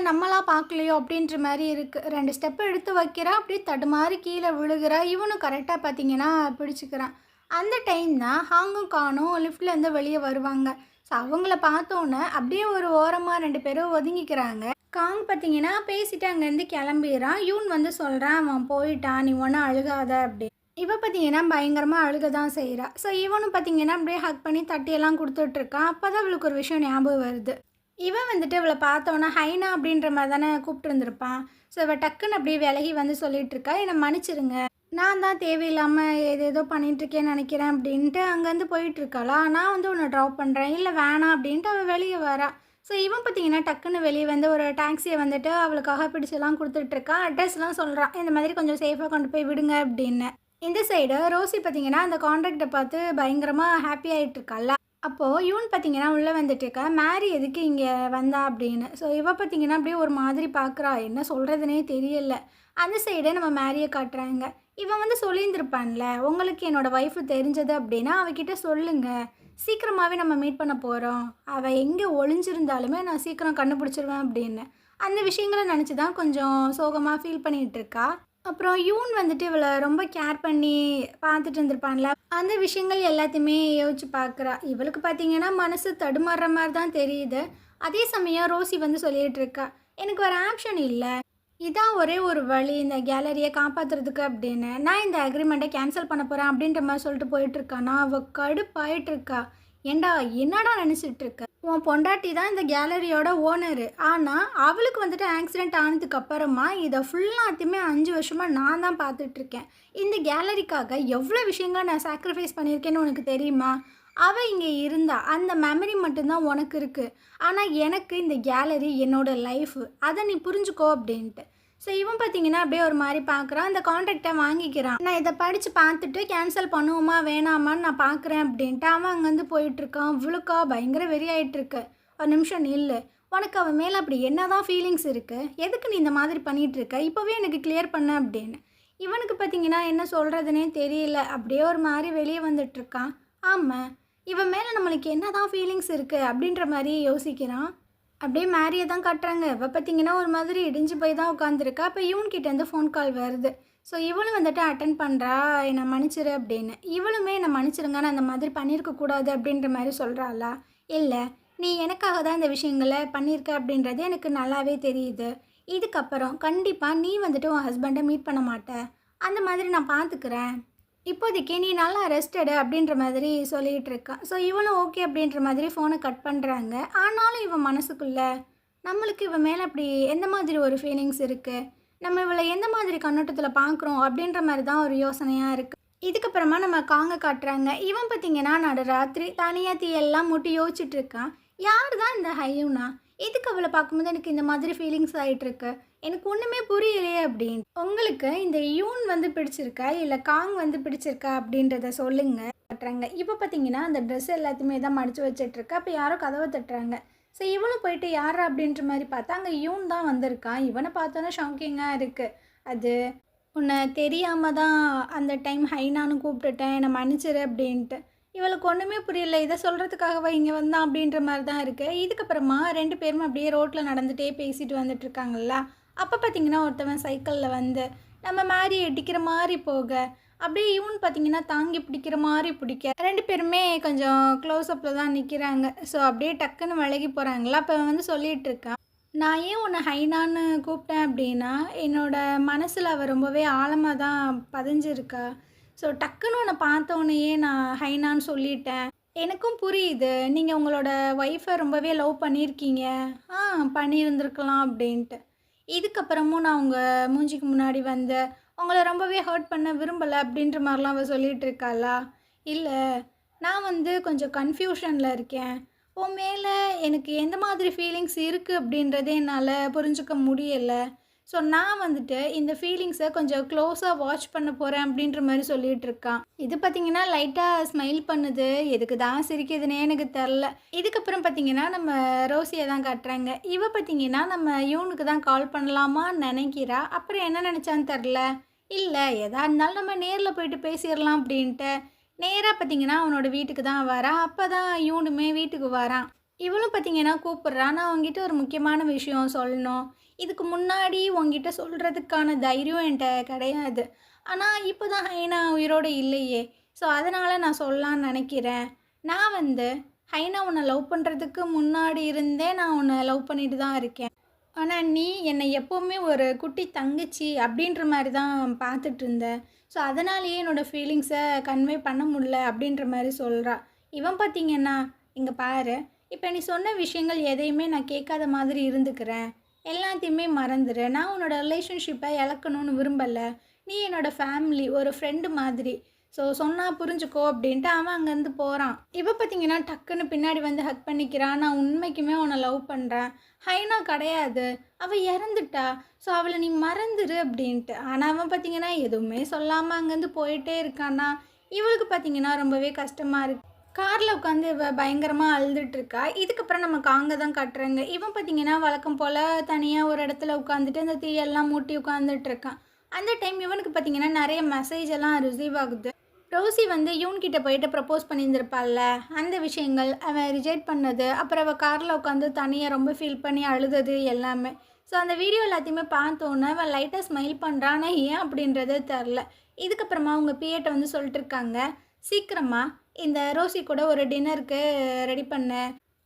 நம்மளா பார்க்கலையோ அப்படின்ற மாதிரி இருக்குது. 2 ஸ்டெப்பு எடுத்து வைக்கிறா, அப்படியே தடுமாறி கீழே விழுகிறா. இவனும் கரெக்டாக பார்த்தீங்கன்னா பிடிச்சிக்கிறான். அந்த டைம் தான் ஹாங்கும் கானும் லிஃப்ட்லேருந்து வெளியே வருவாங்க. ஸோ அவங்கள பார்த்தோன்னே அப்படியே ஒரு ஓரமாக 2 பேரும் ஒதுங்கிக்கிறாங்க. காங் பார்த்தீங்கன்னா பேசிட்டு அங்கேருந்து கிளம்பிடுறான். யூன் வந்து சொல்கிறான், அவன் போயிட்டான், நீ ஒன்றும் அழுகாத அப்படி. இவ பார்த்தீங்கன்னா பயங்கரமாக அழுக தான் செய்கிறா. ஸோ இவனும் பார்த்தீங்கன்னா அப்படியே ஹக் பண்ணி தட்டியெல்லாம் கொடுத்துட்ருக்கான். அப்போ தான் இவளுக்கு ஒரு விஷயம் ஞாபகம் வருது. இவன் வந்துட்டு இவளை பார்த்தோன்னா ஹைனா அப்படின்ற மாதிரி தானே கூப்பிட்டுருந்துருப்பான். ஸோ இவள் டக்குன்னு அப்படியே விலகி வந்து சொல்லிகிட்டு இருக்கா, என்னை மன்னிச்சிருங்க, நான் தான் தேவையில்லாமல் ஏதேதோ பண்ணிகிட்ருக்கேன்னு நினைக்கிறேன் அப்படின்ட்டு அங்கேருந்து போயிட்டுருக்காளா. நான் வந்து உன்னை ட்ராப் பண்ணுறேன், இல்லை வேணாம் அப்படின்ட்டு அவள் வெளியே வரா. ஸோ இவன் பார்த்தீங்கன்னா டக்குன்னு வெளியே வந்து ஒரு டாக்ஸியை வந்துட்டு அவளுக்காக பிடிச்செல்லாம் கொடுத்துட்ருக்கான். அட்ரஸ்லாம் சொல்கிறான், இந்த மாதிரி கொஞ்சம் சேஃபாக கொண்டு போய் விடுங்க அப்படின்னு. இந்த சைடு ரோசி பார்த்தீங்கன்னா அந்த கான்ட்ராக்டை பார்த்து பயங்கரமாக ஹாப்பி ஆகிட்டுருக்கால. அப்போது யூன் பார்த்தீங்கன்னா உள்ளே வந்துட்டுருக்கா, மேரி எதுக்கு இங்கே வந்தா அப்படின்னு. ஸோ இவ பார்த்தீங்கன்னா அப்படியே ஒரு மாதிரி பார்க்குறா, என்ன சொல்கிறதுனே தெரியல. அந்த சைடு நம்ம மேரியை காட்டுறாங்க. இவன் வந்து சொல்லியிருந்திருப்பான்ல, உங்களுக்கு என்னோடய ஒய்ஃபு தெரிஞ்சது அப்படின்னா அவகிட்ட சொல்லுங்கள், சீக்கிரமாகவே நம்ம மீட் பண்ண போகிறோம், அவள் எங்கே ஒளிஞ்சிருந்தாலுமே நான் சீக்கிரம் கண்டுபிடிச்சிருவேன் அப்படின்னு. அந்த விஷயங்களை நினச்சி தான் கொஞ்சம் சோகமாக ஃபீல் பண்ணிகிட்ருக்கா. அப்புறம் யூன் வந்துட்டு இவளை ரொம்ப கேர் பண்ணி பார்த்துட்டு இருந்திருப்பான்ல, அந்த விஷயங்கள் எல்லாத்தையுமே யோசிச்சு பார்க்குறா. இவளுக்கு பார்த்தீங்கன்னா மனசு தடுமாறுற மாதிரி தான் தெரியுது. அதே சமயம் ரோசி வந்து சொல்லிகிட்டு இருக்கா, எனக்கு ஒரு ஆப்ஷன் இல்லை, இதான் ஒரே ஒரு வழி இந்த கேலரியை காப்பாற்றுறதுக்கு அப்படின்னு. நான் இந்த அக்ரிமெண்ட்டை கேன்சல் பண்ண போகிறேன் அப்படின்ற மாதிரி சொல்லிட்டு போயிட்டுருக்கானா. அவள் கடுப்பாயிட்ருக்கா. ஏண்டா என்னடா நினச்சிட்டு இருக்க, உன் பொண்டாட்டி தான் இந்த கேலரியோட ஓனரு, ஆனால் அவளுக்கு வந்துட்டு ஆக்சிடெண்ட் ஆனதுக்கு அப்புறமா இதை ஃபுல்லாத்தையுமே 5 வருஷமாக நான் தான் பார்த்துட்ருக்கேன். இந்த கேலரிக்காக எவ்வளோ விஷயங்கள் நான் சாக்ரிஃபைஸ் பண்ணியிருக்கேன்னு உனக்கு தெரியுமா? அவள் இங்கே இருந்தா அந்த மெமரி மட்டும்தான் உனக்கு இருக்குது. ஆனால் எனக்கு இந்த கேலரி என்னோடய லைஃபு, அதை நீ புரிஞ்சுக்கோ அப்படின்ட்டு. ஸோ இவன் பார்த்தீங்கன்னா அப்படியே ஒரு மாதிரி பார்க்குறான். அந்த கான்ட்ராக்டை வாங்கிக்கிறான். நான் இதை படித்து பார்த்துட்டு கேன்சல் பண்ணுவோமா வேணாமான்னு நான் பார்க்குறேன் அப்படின்ட்டு அவன் அங்கேருந்து போயிட்டுருக்கான். இவளுக்கா பயங்கர வெறி ஆகிட்டுருக்கு. ஒரு நிமிஷம் நில்லு, உனக்கு அவன் மேலே அப்படி என்ன தான் ஃபீலிங்ஸ் இருக்குது, எதுக்கு நீ இந்த மாதிரி பண்ணிகிட்ருக்க, இப்போவே எனக்கு கிளியர் பண்ண அப்படின்னு. இவனுக்கு பார்த்தீங்கன்னா என்ன சொல்கிறதுனே தெரியல. அப்படியே ஒரு மாதிரி வெளியே வந்துட்டுருக்கான். ஆமாம், இவன் மேலே நம்மளுக்கு என்ன தான் ஃபீலிங்ஸ் இருக்குது அப்படின்ற மாதிரி யோசிக்கிறான். அப்படியே மேரியை தான் கட்டுறாங்க. இவள் பார்த்தீங்கன்னா ஒரு மாதிரி இடிஞ்சு போய் தான் உட்காந்துருக்கா. அப்போ இவன்கிட்டேருந்து ஃபோன் கால் வருது. ஸோ இவளும் வந்துட்டு அட்டன் பண்ணுறா, என்னை மன்னிச்சிரு அப்படின்னு. இவளுமே என்னை மன்னிச்சிருங்க, நான் அந்த மாதிரி பண்ணியிருக்கக்கூடாது அப்படின்ற மாதிரி சொல்கிறாளா. இல்லை, நீ எனக்காக தான் இந்த விஷயங்களை பண்ணியிருக்க அப்படின்றது எனக்கு நல்லாவே தெரியுது. இதுக்கப்புறம் கண்டிப்பாக நீ வந்துட்டு உன் ஹஸ்பண்டை மீட் பண்ண மாட்ட, அந்த மாதிரி நான் பார்த்துக்கிறேன். இப்போதைக்கு நீ நல்லா ரெஸ்டடு அப்படின்ற மாதிரி சொல்லிகிட்டு இருக்கான். ஸோ இவனும் ஓகே அப்படின்ற மாதிரி ஃபோனை கட் பண்ணுறாங்க. ஆனாலும் இவன் மனசுக்குள்ளே நம்மளுக்கு இவன் மேலே அப்படி எந்த மாதிரி ஒரு ஃபீலிங்ஸ் இருக்குது, நம்ம இவளை எந்த மாதிரி கண்ணோட்டத்தில் பார்க்குறோம் அப்படின்ற மாதிரி தான் ஒரு யோசனையாக இருக்குது. இதுக்கப்புறமா நம்ம காங்க காட்டுறாங்க. இவன் பார்த்திங்கன்னா நடு ராத்திரி தனியாக தீயெல்லாம் மூட்டி யோசிச்சுட்டு இருக்கான். யார் தான் இந்த ஹையூனா, எதுக்கு அவளை பார்க்கும்போது எனக்கு இந்த மாதிரி ஃபீலிங்ஸ் ஆகிட்டுருக்கு, எனக்கு ஒன்றுமே புரியலையே அப்படின்னு. உங்களுக்கு இந்த யூன் வந்து பிடிச்சிருக்கா இல்லை காங் வந்து பிடிச்சிருக்கா அப்படின்றத சொல்லுங்க தட்டுறாங்க. இப்போ பார்த்தீங்கன்னா அந்த ட்ரெஸ் எல்லாத்தையுமே தான் மடித்து வச்சிட்ருக்கா. அப்போ யாரோ கதவை தட்டுறாங்க. ஸோ இவனும் போயிட்டு யாரா அப்படின்ற மாதிரி பார்த்தா அங்கே யூன் தான் வந்திருக்கான். இவனை பார்த்தோன்னா ஷாக்கிங்காக இருக்குது. அது உன்னை தெரியாமல் தான் அந்த டைம் ஹைனான்னு கூப்பிட்டுட்டேன், என்னை மன்னிச்சிரு அப்படின்ட்டு. இவளுக்கு ஒன்றுமே புரியல, இதை சொல்கிறதுக்காகவா இங்கே வந்தான் அப்படின்ற மாதிரி தான் இருக்குது. இதுக்கப்புறமா 2 பேரும் அப்படியே ரோட்டில் நடந்துகிட்டே பேசிட்டு வந்துட்டுருக்காங்களா. அப்போ பார்த்திங்கன்னா ஒருத்தவன் சைக்கிளில் வந்து நம்ம மேரி இடிக்கிற மாதிரி போக, அப்படியே இவன் பார்த்திங்கன்னா தாங்கி பிடிக்கிற மாதிரி பிடிக்க 2 பேருமே கொஞ்சம் க்ளோஸ்அப்பில் தான் நிற்கிறாங்க. ஸோ அப்படியே டக்குன்னு விலகி போகிறாங்களா. அப்போ வந்து சொல்லிகிட்டு இருக்கான், நான் ஏன் உன்னை ஹைனான்னு கூப்பிட்டேன் அப்படின்னா என்னோடய மனசில் அவள் ரொம்பவே ஆழமாக தான் பதிஞ்சிருக்கா. ஸோ டக்குன்னு உன்னை பார்த்தோன்னையே நான் ஹைனான்னு சொல்லிட்டேன். எனக்கும் புரியுது, நீங்கள் உங்களோட ஒய்ஃபை ரொம்பவே லவ் பண்ணியிருக்கீங்க, பண்ணியிருந்துருக்கலாம் அப்படின்ட்டு. இதுக்கப்புறமும் நான் உங்கள் மூஞ்சிக்கு முன்னாடி வந்து உங்களை ரொம்பவே ஹர்ட் பண்ண விரும்பலை அப்படின்ற மாதிரிலாம் அவள் சொல்லிகிட்டு இருக்காளா. இல்லை, நான் வந்து கொஞ்சம் கன்ஃபியூஷனில் இருக்கேன். உன் மேலே எனக்கு எந்த மாதிரி ஃபீலிங்ஸ் இருக்குது அப்படின்றதே என்னால் புரிஞ்சுக்க முடியலை. ஸோ நான் வந்துட்டு இந்த ஃபீலிங்ஸை கொஞ்சம் க்ளோஸாக வாட்ச் பண்ண போகிறேன் அப்படின்ற மாதிரி சொல்லிகிட்டு இருக்கான். இது பார்த்திங்கன்னா லைட்டாக ஸ்மைல் பண்ணுது. எதுக்கு தான் சிரிக்குதுன்னே எனக்கு தெரில. இதுக்கப்புறம் பார்த்திங்கன்னா நம்ம ரோசியை தான் காட்டுறாங்க. இவ பார்த்திங்கன்னா நம்ம யூனுக்கு தான் கால் பண்ணலாமான்னு நினைக்கிறா. அப்புறம் என்ன நினச்சான்னு தெரில. இல்லை, எதாக இருந்தாலும் நம்ம நேரில் போயிட்டு பேசிடலாம் அப்படின்ட்டு நேராக பார்த்திங்கன்னா அவனோட வீட்டுக்கு தான் வரான். அப்போ தான் யூனுமே வீட்டுக்கு வரான். இவளும் பார்த்திங்கன்னா கூப்பிட்றான், நான் அவங்ககிட்ட ஒரு முக்கியமான விஷயம் சொல்லணும், இதுக்கு முன்னாடி உங்ககிட்ட சொல்கிறதுக்கான தைரியம் என்கிட்ட கிடையாது. ஆனால் இப்போ தான் ஹைனா உயிரோடு இல்லையே, ஸோ அதனால் நான் சொல்லலான்னு நினைக்கிறேன். நான் வந்து ஹைனா உன்னை லவ் பண்ணுறதுக்கு முன்னாடி இருந்தே நான் உன்னை லவ் பண்ணிட்டு தான் இருக்கேன். ஆனால் நீ என்னை எப்போவுமே ஒரு குட்டி தங்கச்சி அப்படின்ற மாதிரி தான் பார்த்துட்டு இருந்தேன். ஸோ அதனாலேயே என்னோடய ஃபீலிங்ஸை கன்வே பண்ண முடியல அப்படின்ற மாதிரி சொல்கிறா. இவன் பார்த்திங்கன்னா, இங்கே பாரு, இப்போ நீ சொன்ன விஷயங்கள் எதையுமே நான் கேட்காத மாதிரி இருந்துக்கிறேன், எல்லாத்தையுமே மறந்துடு. நான் உன்னோட ரிலேஷன்ஷிப்பை இழக்கணும்னு விரும்பலை. நீ என்னோடய ஃபேமிலி, ஒரு ஃப்ரெண்டு மாதிரி. ஸோ சொன்னால் புரிஞ்சுக்கோ அப்படின்ட்டு அவன் அங்கேருந்து போகிறான். இப்போ பார்த்திங்கன்னா டக்குன்னு பின்னாடி வந்து ஹக் பண்ணிக்கிறான். நான் உண்மைக்குமே உன்னை லவ் பண்ணுறேன், ஹைனா கிடையாது, அவள் இறந்துட்டா, ஸோ அவளை நீ மறந்துடு அப்படின்ட்டு. ஆனால் அவன் பார்த்திங்கன்னா எதுவுமே சொல்லாமல் அங்கேருந்து போயிட்டே இருக்கானா. இவளுக்கு பார்த்திங்கன்னா ரொம்பவே கஷ்டமாக இருக்குது. காரில் உட்காந்து இவ பயங்கரமாக அழுதுட்டுருக்கா. இதுக்கப்புறம் நம்ம காங்க தான் கட்டுறாங்க. இவன் பார்த்திங்கன்னா வழக்கம் போல் தனியாக ஒரு இடத்துல உட்காந்துட்டு அந்த தீயெல்லாம் மூட்டி உட்காந்துட்ருக்கான். அந்த டைம் இவனுக்கு பார்த்திங்கன்னா நிறைய மெசேஜ் எல்லாம் ரிசீவ் ஆகுது. ரோசி வந்து இவன்கிட்ட போயிட்டு ப்ரப்போஸ் பண்ணியிருந்திருப்பாள்ல, அந்த விஷயங்கள், அவன் ரிஜெக்ட் பண்ணது, அப்புறம் அவள் காரில் உட்காந்து தனியாக ரொம்ப ஃபீல் பண்ணி அழுதது எல்லாமே. ஸோ அந்த வீடியோ எல்லாத்தையுமே பார்த்தோன்னே அவன் லைட்டாக ஸ்மைல் பண்ணுறான். ஆனால் ஏன் அப்படின்றது தெரில. இதுக்கப்புறமா அவங்க பிஏட்ட வந்து சொல்லிட்டு இருக்காங்க, சீக்கிரமாக இந்த ரோசி கூட ஒரு டின்னருக்கு ரெடி பண்ண,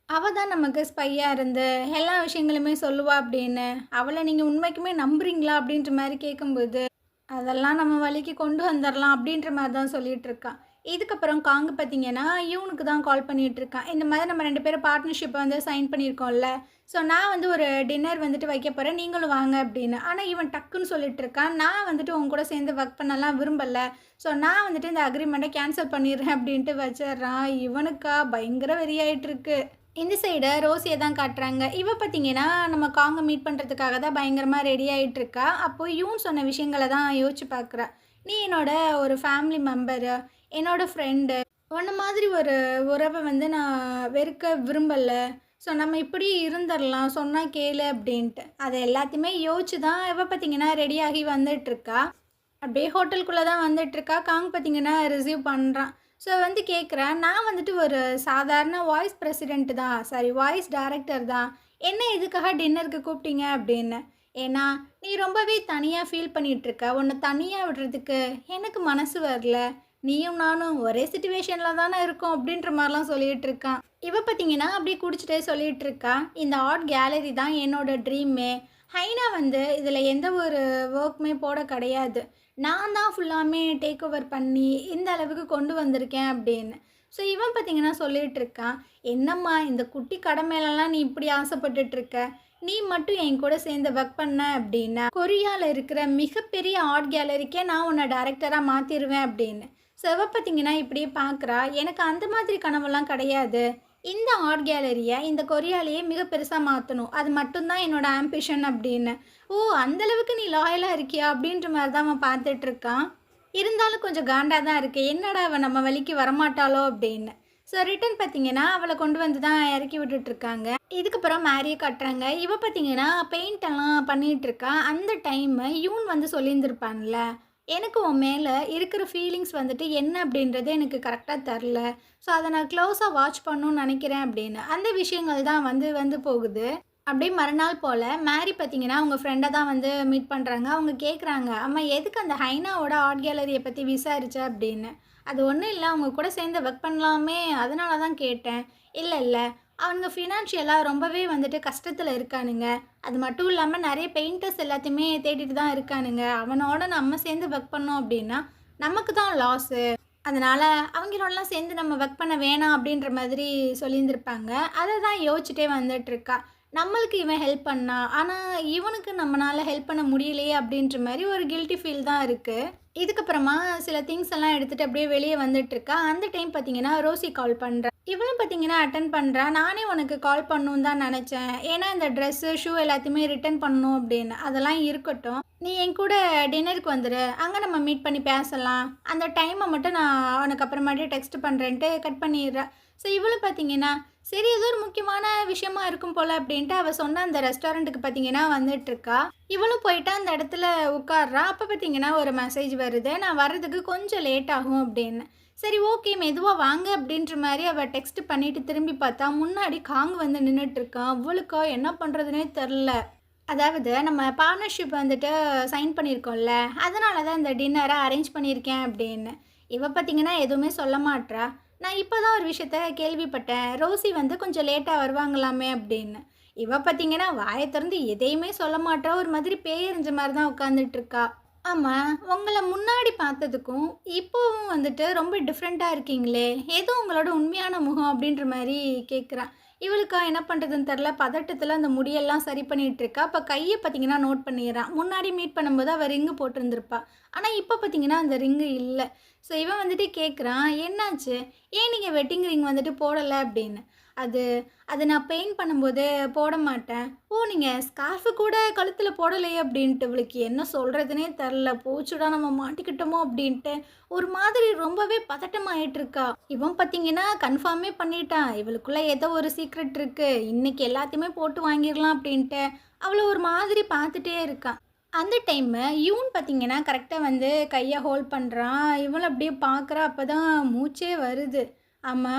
அவள் தான் நமக்கு ஸ்பையாக இருந்து எல்லா விஷயங்களுமே சொல்லுவா அப்படின்னு. அவளை நீங்கள் உண்மைக்குமே நம்புறீங்களா அப்படின்ற மாதிரி கேட்கும்போது, அதெல்லாம் நம்ம வழிக்கு கொண்டு வந்துடலாம் அப்படின்ற மாதிரி தான் சொல்லிகிட்டு இருக்கான். இதுக்கப்புறம் காங்கு பார்த்தீங்கன்னா, யூனுக்கு தான் கால் பண்ணிட்டுருக்கான். இந்த மாதிரி நம்ம 2 பேரும் பார்ட்னர்ஷிப்ப வந்து சைன் பண்ணியிருக்கோம்ல. ஸோ நான் வந்து ஒரு டின்னர் வந்துட்டு வைக்க போறேன். நீங்களும் வாங்க அப்படின்னு. ஆனா இவன் டக்குன்னு சொல்லிட்டுருக்கான். நான் வந்துட்டு உன் கூட சேர்ந்து ஒர்க் பண்ணலாம் விரும்பல. ஸோ நான் வந்துட்டு இந்த அக்ரீமெண்ட்ட கேன்சல் பண்ணிடுறேன் அப்படின்ட்டு வச்சிடுறான். இவனுக்கா பயங்கர வெறியாயிட்டுருக்கு. இந்த சைடு ரோசிய தான் காட்டுறாங்க. இவ பார்த்தீங்கன்னா, நம்ம காங்க மீட் பண்ணுறதுக்காக தான் பயங்கரமா ரெடி ஆயிட்டுருக்கா. அப்போ யூன் சொன்ன விஷயங்கள தான் யோசிச்சு பார்க்குறா. "நீ என்னோட ஒரு ஃபேமிலி மெம்பரு, என்னோட ஃப்ரெண்டு. உன்ன மாதிரி ஒரு உறவ வந்து நான் வெறுக்க விரும்பல. ஸோ நம்ம இப்படியே இருந்துரலாம். சொன்னா கேளு" அப்படின்ட்டு. அது எல்லாத்தையுமே யோசிச்சு தான் இவ பார்த்தீங்கன்னா, ரெடியாகி வந்துட்டுருக்கா. அப்படியே ஹோட்டலுக்குள்ளே தான் வந்துட்டுருக்கா. காங் பார்த்தீங்கன்னா ரிசீவ் பண்ணுறான். ஸோ வந்து கேட்குறேன், "நான் வந்துட்டு ஒரு சாதாரண வாய்ஸ் பிரசிடென்ட் தான். சாரி வாய்ஸ் டைரக்டர் தான். என்ன இதுக்காக டின்னருக்கு கூப்பிட்டீங்க?" அப்படின்னு. "ஏன்னா நீ ரொம்பவே தனியாக ஃபீல் பண்ணிகிட்ருக்க. உன்னை தனியாக விடுறதுக்கு எனக்கு மனசு வரல. நீயும் நானும் ஒரே சிச்சுவேஷனில் தானே இருக்கோம்." அப்படின்ற மாதிரிலாம் சொல்லிகிட்டு இருக்கான். இவ பார்த்தீங்கன்னா அப்படியே குடிச்சிட்டே சொல்லிகிட்டு இருக்கா, "இந்த ஆர்ட் கேலரி தான் என்னோட ட்ரீமே. ஹைனா வந்து இதில் எந்த ஒரு ஒர்க்குமே போட கிடையாது. நான் தான் ஃபுல்லாமே டேக் ஓவர் பண்ணி இந்த அளவுக்கு கொண்டு வந்திருக்கேன்" அப்படின்னு. ஸோ இவன் பார்த்தீங்கன்னா சொல்லிட்டு இருக்கான், "என்னம்மா இந்த குட்டி கடை மேலலாம் நீ இப்படி ஆசைப்பட்டுட்டு இருக்க? நீ மட்டும் என் கூட சேர்ந்து ஒர்க் பண்ண அப்படின்னா கொரியாவில் இருக்கிற மிகப்பெரிய ஆர்ட் கேலரிக்கே நான் உன்னை டைரக்டராக மாற்றிடுவேன்" அப்படின்னு. ஸோ இவ பார்த்தீங்கன்னா இப்படியே பார்க்குறா, "எனக்கு அந்த மாதிரி கனவெல்லாம் கிடையாது. இந்த ஆர்ட் கேலரிய இந்த கொரியாலேயே மிக பெருசா மாத்தணும். அது மட்டும் தான் என்னோட ஆம்பிஷன்" அப்படின்னு. "ஓ! அந்த அளவுக்கு நீ லாயலா இருக்கியா?" அப்படின்ற மாரி தான் அவன் பார்த்துட்டு இருக்கான். இருந்தாலும் கொஞ்சம் காண்டா தான் இருக்கு. என்னடா அவ நம்ம வழிக்கு வரமாட்டாளோ அப்படின்னு. ஸோ ரிட்டர்ன் பார்த்தீங்கன்னா, அவள கொண்டு வந்து தான் இறக்கி விட்டுட்டுருக்காங்க. இதுக்கப்புறம் மேரிய காட்டுறாங்க. இவ பார்த்தீங்கன்னா, பெயிண்ட் எல்லாம் பண்ணிட்டு இருக்கா. அந்த டைமு யூன் வந்து சொல்லியிருந்திருப்பான்ல, "எனக்கு உன் மேல இருக்கிற ஃபீலிங்ஸ் வந்துட்டு என்ன அப்படின்றது எனக்கு கரெக்ட்டா தெரில. ஸோ அத நான் க்ளோஸா வாட்ச் பண்ணணும்னு நினைக்கிறேன்" அப்படின்னு. அந்த விஷயங்கள் தான் வந்து வந்து போகுது. அப்படியே மறுநாள் போல மேரி பார்த்தீங்கன்னா, அவங்க ஃப்ரெண்ட தான் வந்து மீட் பண்றாங்க. அவங்க கேட்குறாங்க, "அம்மா எதுக்கு அந்த ஹைனாவோட ஆர்ட் கேலரிய பத்தி விசாரிச்ச?" அப்படின்னு. "அது ஒண்ணும் இல்ல. அவங்க கூட சேர்ந்து ஒர்க் பண்ணலாமே, அதனால தான் கேட்டேன்." "இல்ல, இல்ல. அவனுங்க ஃபினான்ஷியலா ரொம்பவே வந்துட்டு கஷ்டத்துல இருக்கானுங்க. அது மட்டும் இல்லாம நெறைய பெயிண்டர்ஸ் எல்லாத்தையுமே தேடிட்டு தான் இருக்கானுங்க. அவனோட நம்ம சேர்ந்து ஒர்க் பண்ணோம் அப்படின்னா, நமக்கு தான் லாஸு. அதனால அவங்களோடலாம் சேர்ந்து நம்ம ஒர்க் பண்ண வேணாம்." அப்படின்ற மாதிரி சொல்லியிருந்திருப்பாங்க. அத தான் யோசிச்சுட்டே வந்துட்டுருக்கா. நம்மளுக்கு இவன் ஹெல்ப் பண்ணான். ஆனா, இவனுக்கு நம்மனால ஹெல்ப் பண்ண முடியலையே அப்படின்ற மாரி ஒரு கில்ட்டி ஃபீல் தான் இருக்கு. இதுக்கப்புறமா சில திங்ஸ் எல்லாம் எடுத்துட்டு அப்படியே வெளிய வந்துட்டுருக்கா. அந்த டைம் பார்த்தீங்கன்னா, ரோசி கால் பண்றா. இவளும் பார்த்தீங்கன்னா அட்டெண்ட் பண்றா. "நானே உனக்கு கால் பண்ணணும்னு தான் நெனச்சேன். ஏன்னா இந்த ட்ரெஸ்ஸு, ஷூ எல்லாத்தையுமே ரிட்டர்ன் பண்ணணும்" அப்படின்னு. "அதெல்லாம் இருக்கட்டும். நீ என் கூட டின்னருக்கு வந்துரு. அங்க நம்ம மீட் பண்ணி பேசலாம். அந்த டைம மட்டும் நான் உனக்கு அப்புறமாட்டி டெக்ஸ்ட் பண்றேன்ட்டு" கட் பண்ணிர்றா. ஸோ இவளும் பார்த்தீங்கன்னா, சரி ஏதோ ஒரு முக்கியமான விஷயமா இருக்கும் போல அப்படின்ட்டு அவ சொன்ன அந்த ரெஸ்டாரண்ட்டுக்கு பார்த்தீங்கன்னா வந்துட்டுருக்கா. இவளும் போயிட்டு அந்த இடத்துல உட்கார்றா. அப்போ பார்த்தீங்கன்னா ஒரு மெசேஜ் வருது, "நான் வர்றதுக்கு கொஞ்சம் லேட் ஆகும்" அப்படின்னு. சரி ஓகே மெதுவா வாங்க அப்படின்ற மாரி அவ டெக்ஸ்ட் பண்ணிட்டு திரும்பி பார்த்தா, முன்னாடி காங் வந்து நின்னுட்டுருக்கான். அவளுக்கா என்ன பண்ணுறதுனே தெரில. அதாவது நம்ம பார்ட்னர்ஷிப் வந்துட்டு சைன் பண்ணியிருக்கோம்ல, அதனால தான் இந்த டின்னரை அரேஞ்ச் பண்ணியிருக்கேன் அப்படின்னு. இவ பார்த்தீங்கன்னா எதுவுமே சொல்ல மாட்றா. "நான் இப்போ தான் ஒரு விஷயத்த கேள்விப்பட்டேன். ரோசி வந்து கொஞ்சம் லேட்டாக வருவாங்களாமே" அப்படின்னு. இவ பார்த்தீங்கன்னா வாய திறந்து எதையுமே சொல்ல மாட்றா. ஒரு மாதிரி பேயறிஞ்ச மாரி தான் உட்காந்துட்டு இருக்கா. "ஆமா, உங்கள முன்னாடி பார்த்ததுக்கும் இப்போவும் வந்துட்டு ரொம்ப டிஃப்ரெண்ட்டா இருக்கீங்களே. ஏதோ உங்களோட உண்மையான முகம்" அப்படின்ற மாரி கேட்குறா. இவளுக்கா என்ன பண்ணுறதுன்னு தெரில. பதட்டத்தில் அந்த முடியெல்லாம் சரி பண்ணிட்டு இருக்கா. அப்போ கையை பார்த்தீங்கன்னா நோட் பண்ணிடுறா. முன்னாடி மீட் பண்ணும்போது அவள் ரிங்கு போட்டிருந்திருப்பா. ஆனால் இப்போ பார்த்தீங்கன்னா அந்த ரிங்கு இல்லை. ஸோ இவன் வந்துட்டு கேட்குறான், "என்னாச்சு? ஏன் நீங்கள் வெட்டிங் ரிங் வந்துட்டு போடலை?" அப்படின்னு. அது அது நான் பெயிண்ட் பண்ணும்போது போட மாட்டேன்." "ஓ, நீங்கள் ஸ்கார்ஃபு கூட கழுத்தில் போடலையே?" அப்படின்ட்டு. இவளுக்கு என்ன சொல்கிறதுனே தெரில. போச்சுடா நம்ம மாட்டிக்கிட்டோமோ அப்படின்ட்டு ஒரு மாதிரி ரொம்பவே பதட்டமாயிட்டு இருக்கா. இவன் பார்த்தீங்கன்னா கன்ஃபார்மே பண்ணிட்டான். இவளுக்குள்ள ஏதோ ஒரு சீக்ரெட் இருக்கு. இன்னைக்கு எல்லாத்தையுமே போட்டு வாங்கிடலாம் அப்படின்ட்டு அவளை ஒரு மாதிரி பார்த்துட்டே இருக்கான். அந்த டைமு யூன் பார்த்தீங்கன்னா கரெக்டாக வந்து கையை ஹோல்ட் பண்ணுறான். இவளை அப்படியே பார்க்குறா. அப்போ தான் மூச்சே வருது. "ஆமா,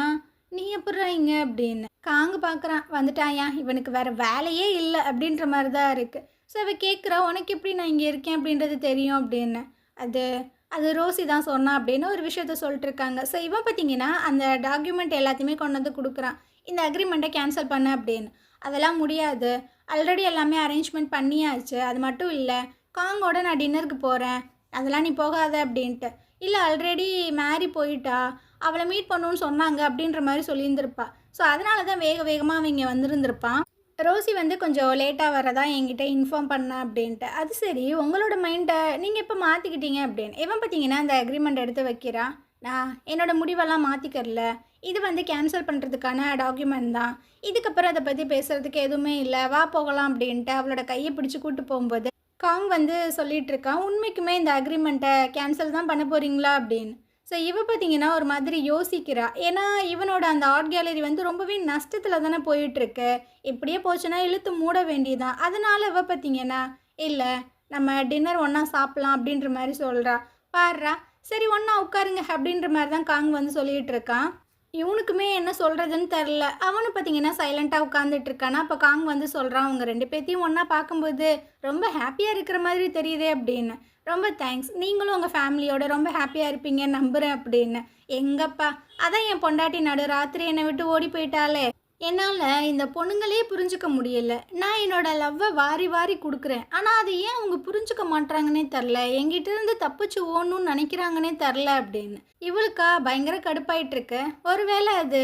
நீ எப்புட்றா இங்க?" அப்படின்னு. காங்கு பார்க்குறான். "வந்துட்டாயா? இவனுக்கு வேற வேலையே இல்லை" அப்படின்ற மாதிரி தான் இருக்குது. ஸோ அவ கேட்குறா, "உனக்கு எப்படி நான் இங்கே இருக்கேன் அப்படின்றது தெரியும்?" அப்படின்னு. அது அது ரோசி தான் சொன்னா அப்படின்னு ஒரு விஷயத்த சொல்லிட்டு இருக்காங்க. ஸோ இவன் பார்த்தீங்கன்னா அந்த டாக்குமெண்ட் எல்லாத்தையுமே கொண்டு வந்து கொடுக்குறான். "இந்த அக்ரிமெண்ட்டை கேன்சல் பண்ணு" அப்படின்னு. "அதெல்லாம் முடியாது. ஆல்ரெடி எல்லாமே அரேஞ்ச்மெண்ட் பண்ணியாச்சு. அது மட்டும் இல்லை, காங்கோட நான் டின்னருக்கு போகிறேன். அதெல்லாம் நீ போகாத" அப்படின்ட்டு. இல்லை ஆல்ரெடி மேரி போயிட்டா, அவளை மீட் பண்ணணும்னு சொன்னாங்க அப்படின்ற மாதிரி சொல்லியிருந்திருப்பா. ஸோ அதனால தான் வேக வேகமாக அவங்க வந்திருந்திருப்பான். ரோசி வந்து கொஞ்சம் லேட்டாக வரதா என்கிட்ட இன்ஃபார்ம் பண்ணா அப்படின்ட்டு. அது சரி, உங்களோட மைண்டை நீங்கள் எப்போ மாற்றிக்கிட்டீங்க அப்படின்னு. இவன் பார்த்தீங்கன்னா அந்த அக்ரிமெண்ட் எடுத்து வைக்கிறான். நான் என்னோட முடிவெல்லாம் மாற்றிக்கறல, இது வந்து கேன்சல் பண்ணுறதுக்கான டாக்குமெண்ட் தான், இதுக்கப்புறம் அதை பற்றி பேசுகிறதுக்கு எதுவுமே இல்லை, வா போகலாம் அப்படின்ட்டு அவளோட கையை பிடிச்சி கூட்டு போகும்போது காங் வந்து சொல்லிட்டு இருக்கான், உண்மைக்குமே இந்த அக்ரிமெண்ட்டை கேன்சல் தான் பண்ண போகிறீங்களா அப்படின்னு. ஸோ இவ பார்த்தீங்கன்னா ஒரு மாதிரி யோசிக்கிறா. ஏன்னா இவனோட அந்த ஆர்ட் கேலரி வந்து ரொம்பவே நஷ்டத்தில் தானே போயிட்டுருக்கு. இப்படியே போச்சுன்னா இழுத்து மூட வேண்டியதான். அதனால இவ பார்த்தீங்கன்னா, இல்லை நம்ம டின்னர் ஒன்றா சாப்பிட்லாம் அப்படின்ற மாதிரி சொல்கிறா. பாடுறா, சரி ஒன்றா உட்காருங்க அப்படின்ற மாதிரி தான் காங் வந்து சொல்லிகிட்டு இருக்கான். இவனுக்குமே என்ன சொல்கிறதுன்னு தெரில. அவனு பார்த்தீங்கன்னா சைலண்ட்டாக உட்காந்துட்டு இருக்கானா. அப்போ காங் வந்து சொல்கிறான், அவங்க 2 பேத்தையும் ஒன்றா பார்க்கும்போது ரொம்ப ஹாப்பியாக இருக்கிற மாதிரி தெரியுதே அப்படின்னு. ரொம்ப தேங்க்ஸ், நீங்களும் உங்கள் ஃபேமிலியோட ரொம்ப ஹாப்பியாக இருப்பீங்கன்னு நம்புகிறேன் அப்படின்னு. எங்கப்பா, அதான் என் பொண்டாட்டி நடு ராத்திரி என்னை விட்டு ஓடி போயிட்டாலே. என்னால் இந்த பொண்ணுங்களே புரிஞ்சுக்க முடியல. நான் என்னோட லவ்வை வாரி வாரி கொடுக்குறேன், ஆனால் அதை ஏன் அவங்க புரிஞ்சுக்க மாட்றாங்கன்னே தெரில, என்கிட்ட இருந்து தப்பிச்சு ஓடணும்னு நினைக்கிறாங்கன்னே தெரில அப்படின்னு. இவளுக்கா பயங்கர கடுப்பாயிட்டுருக்கு. ஒருவேளை அது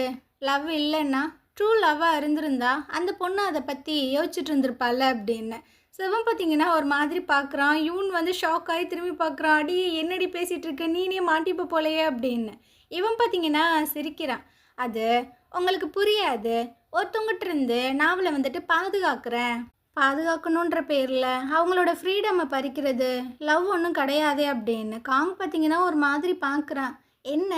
லவ் இல்லைன்னா ட்ரூ லவ்வாக இருந்திருந்தா அந்த பொண்ணு அதை பற்றி யோசிச்சுட்டு இருந்திருப்பாள் அப்படின்னு. சிவன் பார்த்தீங்கன்னா ஒரு மாதிரி பார்க்குறான். இவன் வந்து ஷாக் ஆகி திரும்பி பார்க்குறான். அடி என்னடி பேசிகிட்டு இருக்க, நீனே மாட்டிப்ப போலையே அப்படின்னு. இவன் பார்த்தீங்கன்னா சிரிக்கிறான். அது உங்களுக்கு புரியாது, ஒருத்தவங்கிட்ட இருந்து நான் அவளை வந்துட்டு பாதுகாக்கிறேன், பாதுகாக்கணுன்ற பேரில் அவங்களோட ஃப்ரீடமை பறிக்கிறது லவ் ஒன்றும் கிடையாதே அப்படின்னு. காங் பார்த்தீங்கன்னா ஒரு மாதிரி பார்க்குறான். என்ன,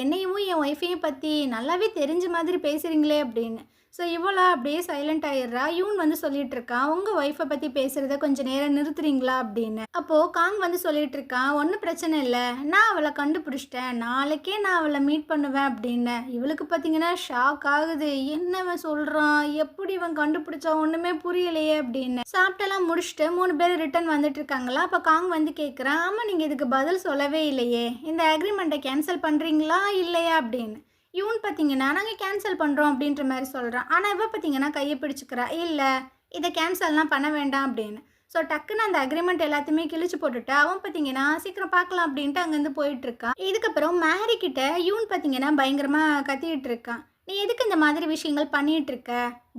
என்னையும் என் ஒய்ஃபையும் பற்றி நல்லாவே தெரிஞ்ச மாதிரி பேசுகிறீங்களே அப்படின்னு. ஸோ இவளா அப்படியே சைலண்ட் ஆயிடுறா. இவன் வந்து சொல்லிட்டு இருக்கான், உங்கள் ஒய்ஃபை பற்றி பேசுகிறத கொஞ்சம் நேரம் நிறுத்துறீங்களா அப்படின்னு. அப்போது காங் வந்து சொல்லிட்டு இருக்கான், ஒன்றும் பிரச்சனை இல்லை, நான் அவளை கண்டுபிடிச்சிட்டேன், நாளைக்கே நான் அவளை மீட் பண்ணுவேன் அப்படின்னு. இவளுக்கு பார்த்தீங்கன்னா ஷாக் ஆகுது. என்னவன் சொல்கிறான், எப்படி இவன் கண்டுபிடிச்சா, ஒன்றுமே புரியலையே அப்படின்னு. சாப்பிட்டெல்லாம் முடிச்சுட்டு 3 பேர் ரிட்டன் வந்துட்டு இருக்காங்களா. அப்போ காங் வந்து கேட்குறான், ஆமாம் நீங்கள் இதுக்கு பதில் சொல்லவே இல்லையே, இந்த அக்ரிமெண்ட்டை கேன்சல் பண்ணுறீங்களா இல்லையா அப்படின்னு. இவன் பார்த்தீங்கன்னா நாங்கள் கேன்சல் பண்ணுறோம் அப்படின்ற மாதிரி சொல்கிறான். ஆனால் இவ பார்த்தீங்கன்னா கையை பிடிச்சிக்கிறா, இல்லை இதை கேன்சல்லாம் பண்ண வேண்டாம் அப்படின்னு. ஸோ டக்குன்னு அந்த அக்ரிமெண்ட் எல்லாத்தையுமே கிழிச்சு போட்டுட்டு அவன் பார்த்தீங்கன்னா சீக்கிரம் பார்க்கலாம் அப்படின்ட்டு அங்கேருந்து போயிட்டுருக்கான். இதுக்கப்புறம் மேரி கிட்ட இவன் பார்த்தீங்கன்னா பயங்கரமாக கத்திக்கிட்டு இருக்கான், நீ எதுக்கு இந்த மாதிரி விஷயங்கள் பண்ணிகிட்டு இருக்க,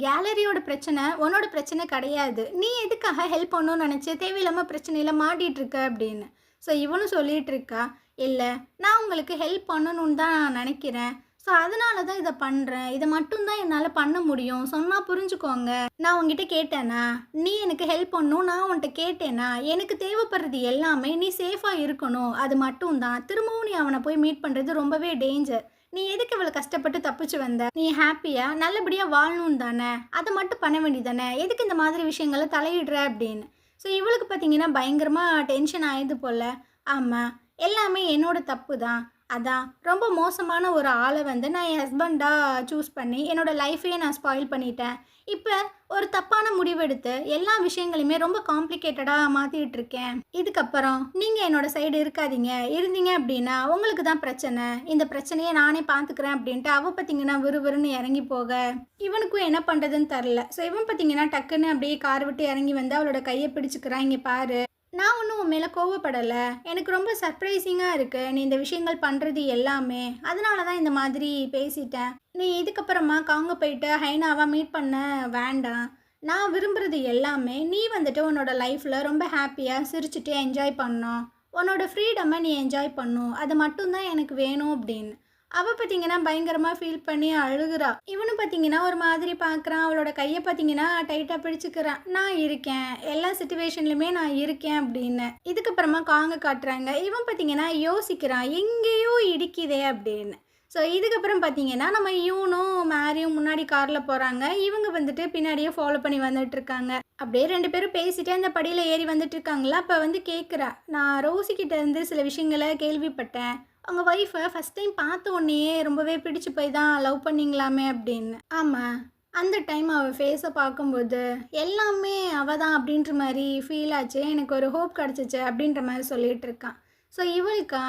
கேலரியோட பிரச்சனை உன்னோட பிரச்சனை கிடையாது, நீ எதுக்காக ஹெல்ப் பண்ணணும்னு நினச்சி தேவையில்லாமல் பிரச்சனையில் மாட்டிகிட்டு இருக்க அப்படின்னு. ஸோ இவனும் சொல்லிகிட்டு இருக்கா, இல்லை நான் உங்களுக்கு ஹெல்ப் பண்ணணுன்னு தான் நான் நினைக்கிறேன், ஸோ அதனால தான் இதை பண்ணுறேன், இதை மட்டும்தான் என்னால் பண்ண முடியும், சொன்னால் புரிஞ்சுக்கோங்க. நான் உங்ககிட்ட கேட்டேனா, நீ எனக்கு ஹெல்ப் பண்ணணும், நான் உன்கிட்ட கேட்டேனா, எனக்கு தேவைப்படுறது எல்லாமே நீ சேஃபாக இருக்கணும், அது மட்டும்தான். திரும்பவும் நீ அவனை போய் மீட் பண்ணுறது ரொம்பவே டேஞ்சர். நீ எதுக்கு இவ்வளோ கஷ்டப்பட்டு தப்பிச்சு வந்த, நீ ஹாப்பியாக நல்லபடியாக வாழணும் தானே, அதை மட்டும் பண்ண வேண்டியதானே, எதுக்கு இந்த மாதிரி விஷயங்களை தலையிடுற அப்படின்னு. ஸோ இவளுக்கு பார்த்தீங்கன்னா பயங்கரமாக டென்ஷன் ஆயிடுது போல். ஆமாம், எல்லாமே என்னோட தப்பு தான், அதான் ரொம்ப மோசமான ஒரு ஆளை வந்து நான் என் ஹஸ்பண்டாக சூஸ் பண்ணி என்னோடய லைஃபையே நான் ஸ்பாயில் பண்ணிட்டேன். இப்போ ஒரு தப்பான முடிவெடுத்து எல்லா விஷயங்களையுமே ரொம்ப காம்ப்ளிகேட்டடாக மாற்றிட்டு இருக்கேன். இதுக்கப்புறம் நீங்கள் என்னோடய சைடு இருக்காதீங்க, இருந்தீங்க அப்படின்னா உங்களுக்கு தான் பிரச்சனை, இந்த பிரச்சனையை நானே பார்த்துக்கிறேன் அப்படின்ட்டு அவள் பார்த்தீங்கன்னா விறுவிறுன்னு இறங்கி போக இவனுக்கும் என்ன பண்ணுறதுன்னு தெரில. ஸோ இவன் பார்த்தீங்கன்னா டக்குன்னு அப்படியே கார் விட்டு இறங்கி வந்து அவளோட கையை பிடிச்சிக்கிறான். இங்கே பாரு, நான் ஒன்றும் உன் மேலே கோவப்படலை, எனக்கு ரொம்ப சர்ப்ரைசிங்காக இருக்குது நீ இந்த விஷயங்கள் பண்ணுறது எல்லாமே, அதனால தான் இந்த மாதிரி பேசிட்டேன். நீ இதுக்கப்புறமா காங்க போயிட்டு ஹைனாவா மீட் பண்ண வேண்டாம், நான் விரும்புகிறது எல்லாமே நீ வந்துட்டு உன்னோட லைஃப்பில் ரொம்ப ஹாப்பியாக சிரிச்சுட்டு என்ஜாய் பண்ணணும், உன்னோட ஃப்ரீடமை நீ என்ஜாய் பண்ணணும், அது மட்டும்தான் எனக்கு வேணும் அப்படின்னு. அவள் பார்த்தீங்கன்னா பயங்கரமாக ஃபீல் பண்ணி அழுகுறா. இவனு பார்த்தீங்கன்னா ஒரு மாதிரி பார்க்குறான். அவளோட கையை பார்த்தீங்கன்னா டைட்டாக பிடிச்சிக்கிறான். நான் இருக்கேன், எல்லா சுச்சுவேஷன்லையுமே நான் இருக்கேன் அப்படின்னு. இதுக்கப்புறமா காங்க காட்டுறாங்க. இவன் பார்த்தீங்கன்னா யோசிக்கிறான், எங்கேயோ இடிக்குதே அப்படின்னு. ஸோ இதுக்கப்புறம் பார்த்தீங்கன்னா நம்ம இவனும் மேரியும் முன்னாடி காரில் போகிறாங்க. இவங்க வந்துட்டு பின்னாடியே ஃபாலோ பண்ணி வந்துட்டுருக்காங்க. அப்படியே 2 பேரும் பேசிகிட்டே அந்த படியில் ஏறி வந்துட்டுருக்காங்களா. அப்போ வந்து கேட்குறா, நான் ரோசிக்கிட்ட இருந்து சில விஷயங்களை கேள்விப்பட்டேன், அவங்க ஒய்ஃபை ஃபஸ்ட் டைம் பார்த்த உடனேயே ரொம்பவே பிடிச்சி போய் தான் லவ் பண்ணிங்களாமே அப்படின்னு. ஆமாம், அந்த டைம் அவள் ஃபேஸை பார்க்கும்போது எல்லாமே அவள் தான் அப்படின்ற மாதிரி ஃபீல் ஆச்சு, எனக்கு ஒரு ஹோப் கிடச்சிச்சு அப்படின்ற மாதிரி சொல்லிகிட்டு இருக்கான். ஸோ இவளுக்கா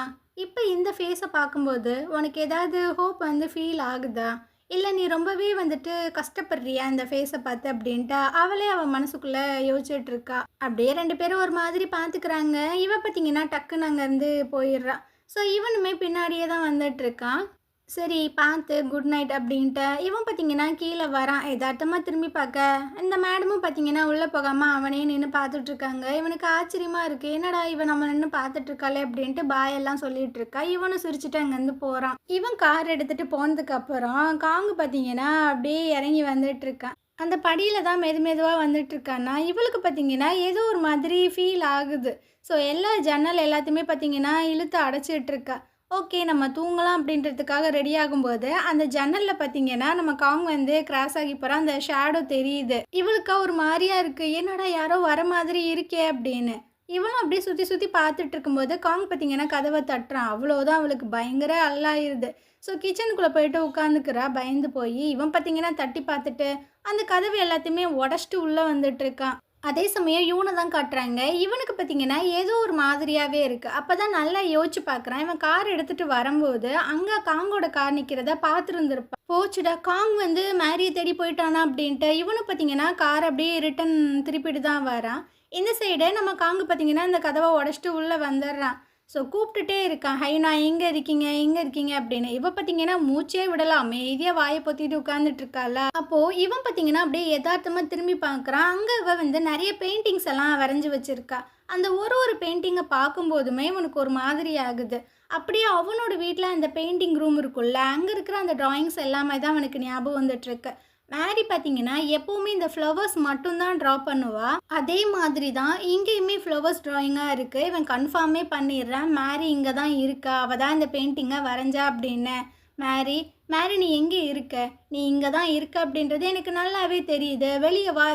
இப்போ இந்த ஃபேஸை பார்க்கும்போது உனக்கு ஏதாவது ஹோப் வந்து ஃபீல் ஆகுதா, இல்லை நீ ரொம்பவே வந்துட்டு கஷ்டப்படுறியா இந்த ஃபேஸை பார்த்து அப்படின்ட்டு அவளே அவள் மனசுக்குள்ளே யோசிச்சுட்டு இருக்கா. அப்படியே 2 பேரும் ஒரு மாதிரி பார்த்துக்கிறாங்க. இவ பார்த்தீங்கன்னா டக்குன்னு அங்கேருந்து போயிடுறா. ஸோ இவனுமே பின்னாடியே தான் வந்துட்டுருக்கான். சரி பார்த்து குட் நைட் அப்படின்ட்டு இவன் பார்த்தீங்கன்னா கீழே வரான். எதார்த்தமாக திரும்பி பார்க்க இந்த மேடமும் பார்த்தீங்கன்னா உள்ளே போகாமல் அவனே நின்று பார்த்துட்ருக்காங்க. இவனுக்கு ஆச்சரியமாக இருக்குது, என்னடா இவன் நம்ம நின்று பார்த்துட்ருக்காளே அப்படின்ட்டு பாயெல்லாம் சொல்லிகிட்டு இருக்கா. இவனும் சிரிச்சுட்டு அங்கேருந்து போகிறான். இவன் கார் எடுத்துகிட்டு போனதுக்கப்புறம் காங்கு பார்த்தீங்கன்னா அப்படியே இறங்கி வந்துட்டுருக்கான். அந்த படியில் தான் மெதுவாக வந்துட்டுருக்கான்னா இவளுக்கு பார்த்தீங்கன்னா ஏதோ ஒரு மாதிரி ஃபீல் ஆகுது. ஸோ எல்லா ஜன்னல் எல்லாத்தையுமே பார்த்தீங்கன்னா இழுத்து அடைச்சிட்டு இருக்கா. ஓகே நம்ம தூங்கலாம் அப்படின்றதுக்காக ரெடி ஆகும்போது அந்த ஜன்னலில் பார்த்தீங்கன்னா நம்ம காங் வந்து கிராஸ் ஆகி போகிறான். அந்த ஷேடோ தெரியுது. இவளுக்கா ஒரு மாதிரியா இருக்குது, என்னடா யாரோ வர மாதிரி இருக்கே அப்படின்னு. இவளும் அப்படியே சுற்றி சுற்றி பார்த்துட்டு இருக்கும்போது காங் பார்த்தீங்கன்னா கதவை தட்டுறான். அவ்வளோதான், அவளுக்கு பயங்கர அல்லாயிருது. ஸோ கிச்சனுக்குள்ளே போயிட்டு உட்காந்துக்கிறா பயந்து போய். இவன் பார்த்தீங்கன்னா தட்டி பார்த்துட்டு அந்த கதவு எல்லாத்தையுமே உடச்சிட்டு உள்ளே வந்துட்டுருக்கான். அதே சமயம் இவனை தான் காட்டுறாங்க. இவனுக்கு பார்த்தீங்கன்னா ஏதோ ஒரு மாதிரியாகவே இருக்குது. அப்போ தான் நல்லா யோசிச்சு பார்க்குறான். இவன் கார் எடுத்துகிட்டு வரும்போது அங்கே காங்கோட கார் நிற்கிறத பார்த்துருந்துருப்பான். போச்சுடா காங் வந்து மேரியை தேடி போயிட்டானா அப்படின்ட்டு இவனு பார்த்தீங்கன்னா கார் அப்படியே ரிட்டன் திருப்பிட்டு தான் வரான். இந்த சைடு நம்ம காங்கு பார்த்தீங்கன்னா இந்த கதவை உடச்சிட்டு உள்ளே வந்துடுறான். ஸோ கூப்பிட்டுட்டே இருக்கான், ஹைனா எங்கே இருக்கீங்க எங்கே இருக்கீங்க அப்படின்னு. இவன் பார்த்தீங்கன்னா மூச்சே விடலாம், அமைதியாக வாயை பொத்திட்டு உட்காந்துட்டு இருக்கால. அப்போது இவன் பார்த்தீங்கன்னா அப்படியே யதார்த்தமாக திரும்பி பார்க்குறான். அங்கே இவன் வந்து நிறைய பெயிண்டிங்ஸ் எல்லாம் வரைஞ்சி வச்சுருக்கா. அந்த ஒரு பெயிண்டிங்கை பார்க்கும்போதுமே இவனுக்கு ஒரு மாதிரி ஆகுது. அப்படியே அவனோட வீட்டில் அந்த பெயிண்டிங் ரூம் இருக்குல்ல, அங்கே இருக்கிற அந்த ட்ராயிங்ஸ் எல்லாமே தான் அவனுக்கு ஞாபகம் வந்துட்டுருக்கு. மேரி பார்த்தீங்கன்னா எப்போவுமே இந்த ஃப்ளவர்ஸ் மட்டும்தான் ட்ரா பண்ணுவா. அதே மாதிரி தான் இங்கேயுமே ஃப்ளவர்ஸ் ட்ராயிங்காக இருக்குது. இவன் கன்ஃபார்மே பண்ணிடுறான், மேரி இங்கே தான் இருக்கா, அவள் தான் இந்த பெயிண்டிங்கை வரைஞ்சா அப்படின்னு. மேரி நீ எங்கே இருக்க, நீ இங்கே தான் இருக்க அப்படின்றது எனக்கு நல்லாவே தெரியுது, வெளியே வா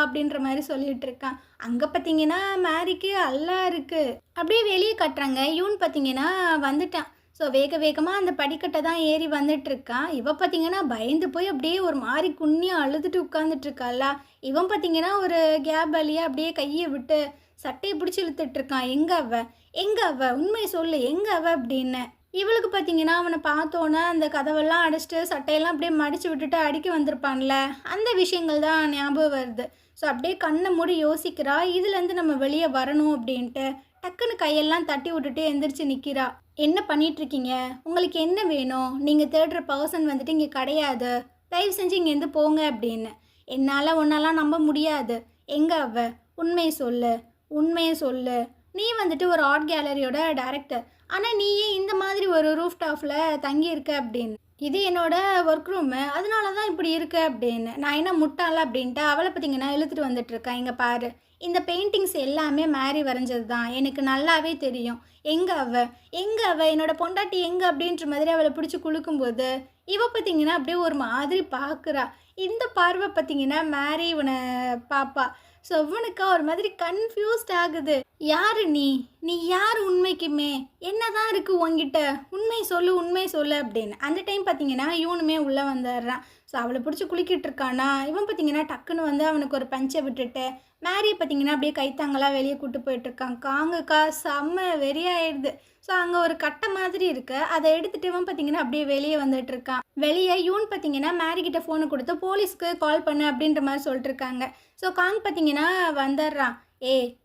அப்படின்ற மாதிரி சொல்லிட்டு இருக்கான். அங்கே பார்த்தீங்கன்னா மேரிக்கு அல்லா இருக்குது. அப்படியே வெளியே கட்டுறாங்க. இவன் பார்த்தீங்கன்னா வந்துட்டான். ஸோ வேகமாக அந்த படிக்கட்டை தான் ஏறி வந்துட்டுருக்கான். இவன் பார்த்தீங்கன்னா பயந்து போய் அப்படியே ஒரு மாதிரி குன்னியாக அழுதுட்டு உட்காந்துட்ருக்காளா. இவன் பார்த்தீங்கன்னா ஒரு கேப் வழியாக அப்படியே கையை விட்டு சட்டையை பிடிச்சி இழுத்துட்ருக்கான். எங்கே அவ உண்மையை சொல்லு, எங்கே அவ அப்படின்னு. இவளுக்கு பார்த்தீங்கன்னா அவனை பார்த்தோன்னே அந்த கதவெல்லாம் அடைச்சிட்டு சட்டையெல்லாம் அப்படியே மடித்து விட்டுட்டு அடிக்க வந்திருப்பான்ல, அந்த விஷயங்கள் தான் ஞாபகம் வருது. ஸோ அப்படியே கண்ணை மூடி யோசிக்கிறா, இதுலேருந்து நம்ம வெளியே வரணும் அப்படின்ட்டு. டக்குன்னு கையெல்லாம் தட்டி விட்டுட்டு எந்திரிச்சு நிற்கிறா. என்ன பண்ணிகிட்ருக்கீங்க, உங்களுக்கு என்ன வேணும், நீங்கள் தேடுற பர்சன் வந்துட்டு இங்கே கிடையாது, தயவு செஞ்சு இங்கேருந்து போங்க அப்படின்னு. என்னால் ஒன்றெல்லாம் நம்ப முடியாது, எங்கே அவ, உண்மையை சொல்லு. நீ வந்துட்டு ஒரு ஆர்ட் கேலரியோட டைரக்டர், ஆனால் நீயே இந்த மாதிரி ஒரு ரூஃப் டாப்பில் தங்கியிருக்க அப்படின்னு. இது என்னோட ஒர்க் ரூமு, அதனால தான் இப்படி இருக்கு அப்படின்னு. நான் என்ன முட்டாள அப்படின்ட்டு அவளை பார்த்தீங்கன்னா இழுத்துட்டு வந்துட்டுருக்கேன். இங்கே பாரு, இந்த பெயிண்டிங்ஸ் எல்லாமே மேரி வரைஞ்சது தான், எனக்கு நல்லாவே தெரியும். எங்கே அவ என்னோட பொண்டாட்டி எங்கே அப்படின்ற மாதிரி அவளை பிடிச்சி குலுக்கும்போது இவ பார்த்தீங்கன்னா அப்படியே ஒரு மாதிரி பார்க்குறா. இந்த பார்வை பார்த்தீங்கன்னா மேரி இவனை பாப்பா. ஸோ இவனுக்கா ஒரு மாதிரி கன்ஃபியூஸ்ட் ஆகுது. யாரு நீ யார் உண்மைக்குமே, என்னதான் இருக்குது உங்ககிட்ட, உண்மை சொல்லு அப்படின்னு. அந்த டைம் பார்த்தீங்கன்னா இவனுமே உள்ளே வந்துடுறான். ஸோ அவளை பிடிச்சி குளிக்கிட்டு இருக்கானா. இவன் பார்த்தீங்கன்னா டக்குன்னு வந்து அவனுக்கு ஒரு பஞ்சை விட்டுட்டு மேரியை பார்த்தீங்கன்னா அப்படியே கைத்தாங்களாக வெளியே கூட்டு போயிட்டுருக்கான். காங்குக்கா செம்ம வெறியாயிடுது. ஸோ அங்கே ஒரு கட்டை மாதிரி இருக்கு, அதை எடுத்துகிட்டு இவன் பார்த்தீங்கன்னா அப்படியே வெளியே வந்துட்டு இருக்கான். வெளியே இவன் பார்த்தீங்கன்னா மேரிக்கிட்ட ஃபோனை கொடுத்து போலீஸ்க்கு கால் பண்ணு அப்படின்ற மாதிரி சொல்லிட்டு இருக்காங்க. ஸோ காங் பார்த்தீங்கன்னா வந்துடுறான்.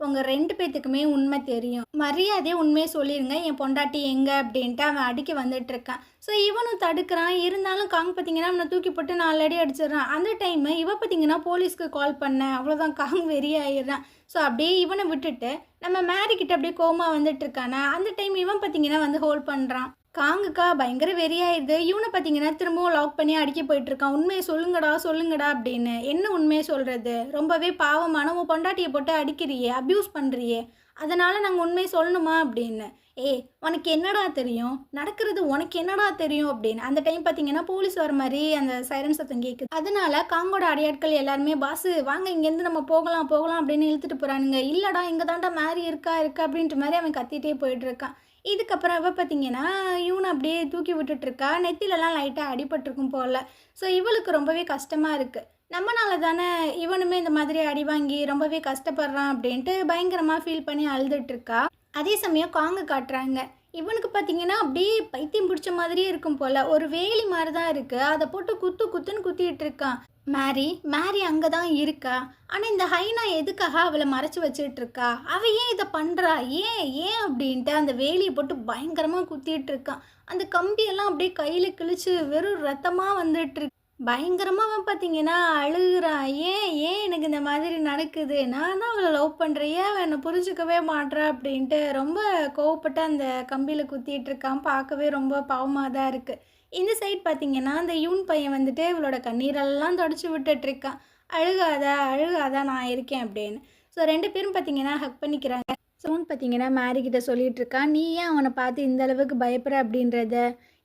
உங்கள் 2 பேர்த்துக்குமே உண்மை தெரியும், மரியாதையே உண்மையை சொல்லிடுங்க, என் பொண்டாட்டி எங்கே அப்படின்ட்டு அவன் அடிக்க வந்துட்டு இருக்கான். ஸோ இவனும் தடுக்கிறான். இருந்தாலும் காங் பார்த்தீங்கன்னா அவனை தூக்கி போட்டு 4 அடி அடிச்சிடறான். அந்த டைமு இவ பார்த்தீங்கன்னா போலீஸ்க்கு கால் பண்ண, அவ்வளோதான் காங் வெறியாயிடுறான். ஸோ அப்படியே இவனை விட்டுட்டு நம்ம மேரிக்கிட்ட அப்படியே கோமா வந்துட்டு இருக்கானா. அந்த டைம் இவன் பார்த்தீங்கன்னா வந்து ஹோல்ட் பண்ணுறான். காங்குக்கா பயங்கர வெறியாயிடுது. இவனை பார்த்தீங்கன்னா திரும்பவும் லாக் பண்ணி அடிக்க போயிட்டுருக்கான். உண்மையை சொல்லுங்கடா அப்படின்னு. என்ன உண்மையை சொல்கிறது, ரொம்பவே பாவமான உன் பொண்டாட்டியை போட்டு அடிக்கிறியே, அப்யூஸ் பண்ணுறியே, அதனால் நாங்கள் உண்மையை சொல்லணுமா அப்படின்னு. உனக்கு என்னடா தெரியும், நடக்கிறது உனக்கு என்னடா தெரியும் அப்படின்னு. அந்த டைம் பார்த்தீங்கன்னா போலீஸ் வர மாதிரி அந்த சைரன் சத்தம் கேட்குது. அதனால காங்கோட அடியாட்கள் எல்லாருமே பாசு வாங்க இங்கேருந்து நம்ம போகலாம் அப்படின்னு இழுத்துட்டு போகிறானுங்க. இல்லைடா இங்கே தாண்டா மேரி இருக்கா அப்படின்ற மாதிரி அவன் கத்திட்டே போயிட்டுருக்கான். இதுக்கப்புறம் அவள் பார்த்தீங்கன்னா இவனை அப்படியே தூக்கி விட்டுட்ருக்கா. நெத்திலெலாம் லைட்டாக அடிபட்டிருக்கும் போல். ஸோ இவளுக்கு ரொம்பவே கஷ்டமாக இருக்குது. நம்மனால தானே இவனுமே இந்த மாதிரி அடி வாங்கி ரொம்பவே கஷ்டப்படுறான் அப்படின்ட்டு பயங்கரமாக ஃபீல் பண்ணி அழுதுட்ருக்கா. அதே சமயம் காங்கு காட்டுறாங்க. இவனுக்கு பார்த்தீங்கன்னா, அப்படியே பைத்தியம் பிடிச்ச மாதிரியே இருக்கும் போல. ஒரு வேலி மாரி தான் இருக்கு. அத போட்டு குத்து குத்துன்னு குத்திட்டு இருக்கான். மேரி மேரி அங்க தான் இருக்கா. ஆனா, இந்த ஹைனா எதுக்காக அவள மறைச்சு வச்சுட்டு இருக்கா? அவ ஏன் இத பண்றா? ஏன் ஏன் அப்படின்ட்டு அந்த வேலிய போட்டு பயங்கரமா குத்திட்டு இருக்கான். அந்த கம்பியெல்லாம் அப்படியே கையில கிழிச்சு வெறும் ரத்தமா வந்துட்டு இருக்கு. பயங்கரமா அவன் பார்த்தீங்கன்னா அழுகுறான். ஏன் ஏன் எனக்கு இந்த மாதிரி நடக்குது? நான் தான் அவள லவ் பண்றேன். ஏன் அவ என்ன புரிஞ்சுக்கவே மாட்றா? அப்படின்ட்டு ரொம்ப கோவப்பட்டு அந்த கம்பியில குத்திட்டு இருக்கான். பார்க்கவே ரொம்ப பாவமா தான் இருக்கு. இந்த சைட் பார்த்தீங்கன்னா, அந்த யூன் பையன் வந்துட்டு இவளோட கண்ணீரெல்லாம் தொடச்சு விட்டுட்ருக்கான். "அழுகாத, அழுகாத நான் இருக்கேன்" அப்படின்னு. ஸோ 2 பேரும் பார்த்தீங்கன்னா ஹக் பண்ணிக்கிறாங்க. யூன் பார்த்தீங்கன்னா மேரி கிட்ட சொல்லிட்டு இருக்கான், "நீ ஏன் அவன பார்த்து இந்த அளவுக்கு பயப்படுற அப்படின்றத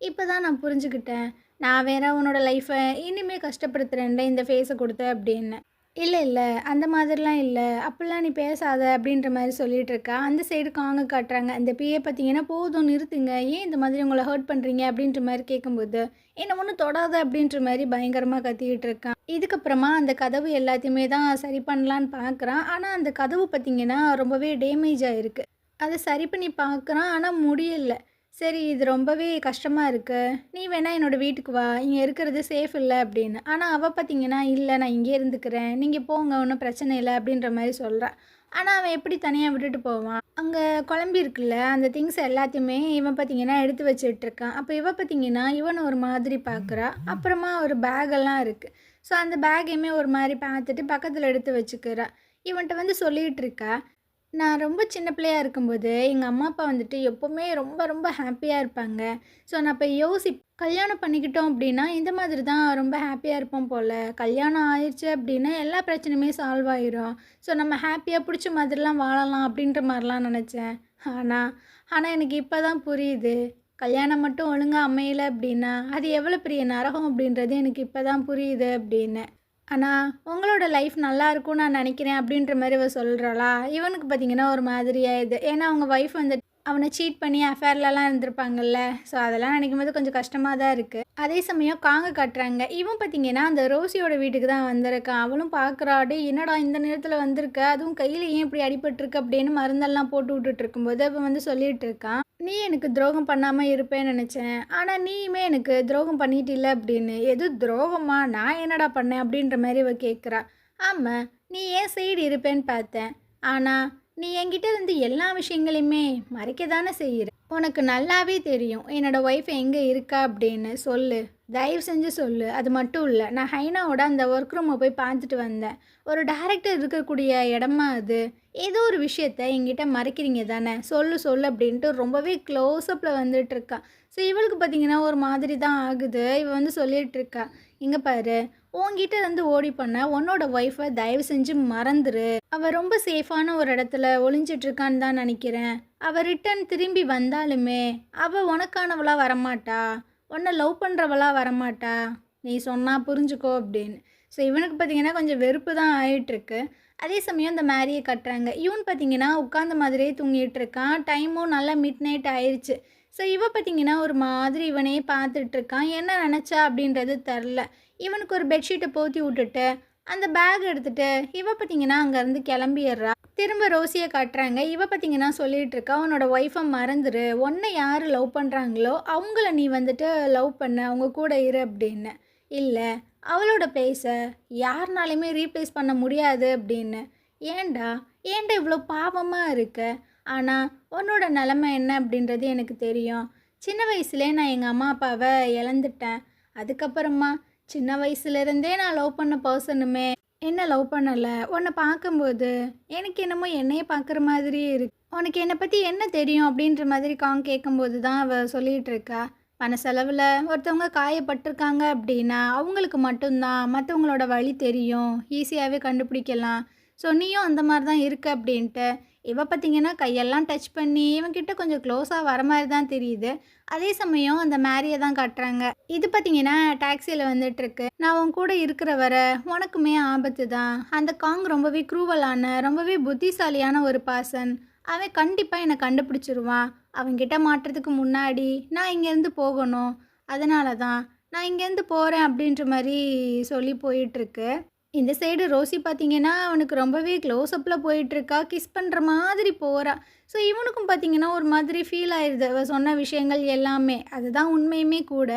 இப்ப தான் நான் புரிஞ்சுக்கிட்டேன். நான் வேற உன்னோட லைஃப்பை இனிமே கஷ்டப்படுத்துறேன்ல இந்த ஃபேஸை கொடுத்து" அப்படின்னு. "இல்ல, இல்ல. அந்த மாதிரிலாம் இல்ல. அப்படிலாம் நீ பேசாத" அப்படின்ற மாரி சொல்லிட்டு இருக்கா. அந்த சைடு காங்க காட்டுறாங்க. அந்த பிஏ பார்த்தீங்கன்னா, "போதும் நிறுத்துங்க. ஏன் இந்த மாதிரி உங்கள ஹர்ட் பண்ணுறீங்க?" அப்படின்ற மாரி கேட்கும்போது, "என்ன ஒண்ணும் தொடாத" அப்படின்ற மாரி பயங்கரமா கத்திக்கிட்டு இருக்கான். இதுக்கப்புறமா அந்த கதவு எல்லாத்தையுமே தான் சரி பண்ணலான்னு பார்க்குறான். ஆனா அந்த கதவு பார்த்தீங்கன்னா, ரொம்பவே டேமேஜ் ஆயிருக்கு. அத சரி பண்ணி பார்க்குறான். ஆனா முடியல. "சரி, இது ரொம்பவே கஷ்டமா இருக்கு. நீ வேணா என்னோட வீட்டுக்கு வா. இங்க இருக்கிறது சேஃப் இல்ல" அப்படின்னு. ஆனா அவ பார்த்தீங்கன்னா, "இல்ல நான் இங்கேயே இருந்துக்கிறேன். நீங்க போங்க. ஒண்ணும் பிரச்சனை இல்ல" அப்படின்ற மாரி சொல்றா. ஆனா அவன் எப்படி தனியா விட்டுட்டு போவான்? அங்க குழம்பி இருக்குல்ல, அந்த திங்ஸ் எல்லாத்தையுமே இவன் பார்த்தீங்கன்னா எடுத்து வச்சுட்டு இருக்கான். அப்ப இவ பார்த்தீங்கன்னா, இவன ஒரு மாதிரி பார்க்குறா. அப்புறமா ஒரு பேக்கெல்லாம் இருக்கு. ஸோ அந்த பேக்கையுமே ஒரு மாரி பார்த்துட்டு பக்கத்துல எடுத்து வச்சுக்கிறா. இவன்ட்ட வந்து சொல்லிட்டு இருக்கா, "நான் ரொம்ப சின்ன பிள்ளையா இருக்கும்போது, எங்க அம்மா, அப்பா வந்துட்டு எப்பவுமே ரொம்ப ரொம்ப ஹாப்பியா இருப்பாங்க. ஸோ நான் இப்ப கல்யாணம் பண்ணிக்கிட்டோம் அப்படின்னா, இந்த மாதிரி தான் ரொம்ப ஹாப்பியா இருப்போம் போல. கல்யாணம் ஆயிருச்சு அப்படின்னா, எல்லா பிரச்சனையுமே சால்வ் ஆயிரும். ஸோ நம்ம ஹாப்பியா புடிச்ச மாதிரிலாம் வாழலாம்" அப்படின்ற மாரிலாம் நெனச்சேன். ஆனா ஆனா எனக்கு இப்ப தான் புரியுது. கல்யாணம் மட்டும் ஒழுங்கா அமையல அப்படின்னா, அது எவ்வளோ பெரிய நரகம் அப்படின்றது எனக்கு இப்ப தான் புரியுது அப்படின்னு. ஆனா, உங்களோட லைஃப் நல்லா இருக்கும்னு நான் நினைக்கிறேன் அப்படின்ற மாரி இவ சொல்றாளா, இவனுக்கு பார்த்தீங்கன்னா ஒரு மாதிரி ஆயிடுது. ஏன்னா அவங்க ஒய்ஃப் வந்து அவன சீட் பண்ணி அஃபேர்லலாம் இருந்திருப்பாங்கல்ல. ஸோ அதெல்லாம் நினைக்கும்போது கொஞ்சம் கஷ்டமா தான் இருக்கு. அதே சமயம் காங்க காட்டுறாங்க. இவன் பார்த்தீங்கன்னா அந்த ரோசியோட வீட்டுக்கு தான் வந்திருக்கான். அவளும் பார்க்குறா, "டேய் என்னடா இந்த நேரத்தில வந்திருக்க? அதுவும் கையில ஏன் இப்படி அடிபட்டுருக்கு?" அப்படின்னு மருந்தெல்லாம் போட்டு விட்டுட்டு இருக்கும்போது அவன் வந்து சொல்லிட்டு இருக்கான், "நீ எனக்கு துரோகம் பண்ணாம இருப்பேன்னு நினச்சேன். ஆனா நீயுமே எனக்கு துரோகம் பண்ணிட்டில்ல" அப்படின்னு. "எது துரோகமா? நான் என்னடா பண்ணேன்?" அப்படின்ற மாரி இவ கேட்குறா. "ஆமா, நீ என் சைடு இருப்பேன்னு பார்த்தேன். ஆனா நீ என்கிட்ட இருந்து எல்லா விஷயங்களையுமே மறைக்க தானே செய்கிற. உனக்கு நல்லாவே தெரியும் என்னோட ஒய்ஃப் எங்கே இருக்கா அப்படின்னு. சொல்லு, தயவு செஞ்சு சொல்லு." "அது மட்டும் இல்லை, நான் ஹைனாவோட அந்த ஒர்க் ரூமை போய் பார்த்துட்டு வந்தேன். ஒரு டைரக்டர் இருக்கக்கூடிய இடமா அது. ஏதோ ஒரு விஷயத்த என்கிட்ட மறைக்கிறீங்க தானே, சொல்லு சொல்லு" அப்படின்ட்டு ரொம்பவே க்ளோஸ்அப்பில் வந்துட்டு இருக்கா. ஸோ இவளுக்கு பார்த்தீங்கன்னா ஒரு மாதிரி தான் ஆகுது. இவ வந்து சொல்லிட்டு இருக்கா, "இங்கே பாரு, உன்கிட்ட இருந்து ஓடி பண்ண உன்னோட ஒய்ஃபை தயவு செஞ்சு மறந்துரு. அவ ரொம்ப சேஃபான ஒரு இடத்துல ஒளிஞ்சிட்டு இருக்கான்னு தான் நினைக்கிறேன். அவ ரிட்டர்ன் திரும்பி வந்தாலுமே அவ உனக்கானவளா வரமாட்டா. உன்னை லவ் பண்ணுறவளா வரமாட்டா. நீ சொன்னா புரிஞ்சுக்கோ" அப்படின்னு. ஸோ இவனுக்கு பார்த்தீங்கன்னா கொஞ்சம் வெறுப்பு தான் ஆயிட்டுருக்கு. அதே சமயம் இந்த மேரியை கட்டுறாங்க. இவன் பார்த்தீங்கன்னா உட்காந்த மாதிரியே தூங்கிட்டு இருக்கான். டைமும் நல்லா மிட் நைட் ஆயிடுச்சு. ஸோ இவ பார்த்தீங்கன்னா ஒரு மாதிரி இவனையே பார்த்துட்டு இருக்கான். என்ன நினச்சா அப்படின்றது தெரில. இவனுக்கு ஒரு பெட்ஷீட்டை போத்தி விட்டுட்டு அந்த பேக் எடுத்துட்டு இவ பார்த்தீங்கன்னா அங்கேருந்து கிளம்பிடுறா. திரும்ப ரோசியை காட்டுறாங்க. இவ பார்த்தீங்கன்னா சொல்லிட்டு இருக்கா, "உன்னோட ஒய்ஃபை மறந்துரு. உன்னை யார் லவ் பண்ணுறாங்களோ அவங்கள நீ வந்துட்டு லவ் பண்ண, அவங்க கூட இரு" அப்படின்னு. "இல்லை, அவளோட பிளேஸை யாருனாலையுமே ரீப்ளேஸ் பண்ண முடியாது" அப்படின்னு. "ஏன்டா ஏன்டா இவ்வளோ பாவமாக இருக்க? ஆனால் உன்னோட நிலமை என்ன அப்படின்றது எனக்கு தெரியும். சின்ன வயசுலேயே நான் எங்கள் அம்மா அப்பாவை இழந்துட்டேன். அதுக்கப்புறமா சின்ன வயசுலேருந்தே நான் லவ் பண்ண பர்சனுமே என்ன லவ் பண்ணலை. உன்னை பார்க்கும்போது எனக்கு என்னமோ என்னையே பார்க்குற மாதிரியே இருக்கு. உனக்கு என்னை பற்றி என்ன தெரியும்?" அப்படின்ற மாதிரி கேட்கும்போது தான் அவள் சொல்லிகிட்டு இருக்கா, "மனசளவில் ஒருத்தவங்க காயப்பட்டிருக்காங்க அப்படின்னா அவங்களுக்கு மட்டும்தான் மற்றவங்களோட வழி தெரியும். ஈஸியாகவே கண்டுபிடிக்கலாம். ஸோ நீயும் அந்த மாதிரி தான் இருக்க" அப்படின்ட்டு. இவ பார்த்தீங்கன்னா கையெல்லாம் டச் பண்ணி இவன்கிட்ட கொஞ்சம் க்ளோஸாக வர மாதிரி தான் தெரியுது. அதே சமயம் அந்த மேரியை தான் காட்டுறாங்க. இது பார்த்தீங்கன்னா டாக்ஸியில் வந்துட்டுருக்கு. "நான் உன் கூட இருக்கிற வர உனக்குமே ஆபத்து தான். அந்த காங் ரொம்பவே க்ரூவலான ரொம்பவே புத்திசாலியான ஒரு பாசன். அவன் கண்டிப்பாக என்னை கண்டுபிடிச்சிருவான். அவன்கிட்ட மாட்டுறதுக்கு முன்னாடி நான் இங்கேருந்து போகணும். அதனால தான் நான் இங்கேருந்து போகிறேன்" அப்படின்ற மாதிரி சொல்லி போயிட்டுருக்கு. இந்த சைடு ரோசி பார்த்தீங்கன்னா, அவனுக்கு ரொம்பவே க்ளோஸ்அப்பில போயிட்டுருக்கா. கிஸ் பண்ணுற மாதிரி போறா. ஸோ இவனுக்கும் பார்த்தீங்கன்னா, ஒரு மாதிரி ஃபீல் ஆயிருது. அவ சொன்ன விஷயங்கள் எல்லாமே. அதுதான் உண்மையுமே கூட.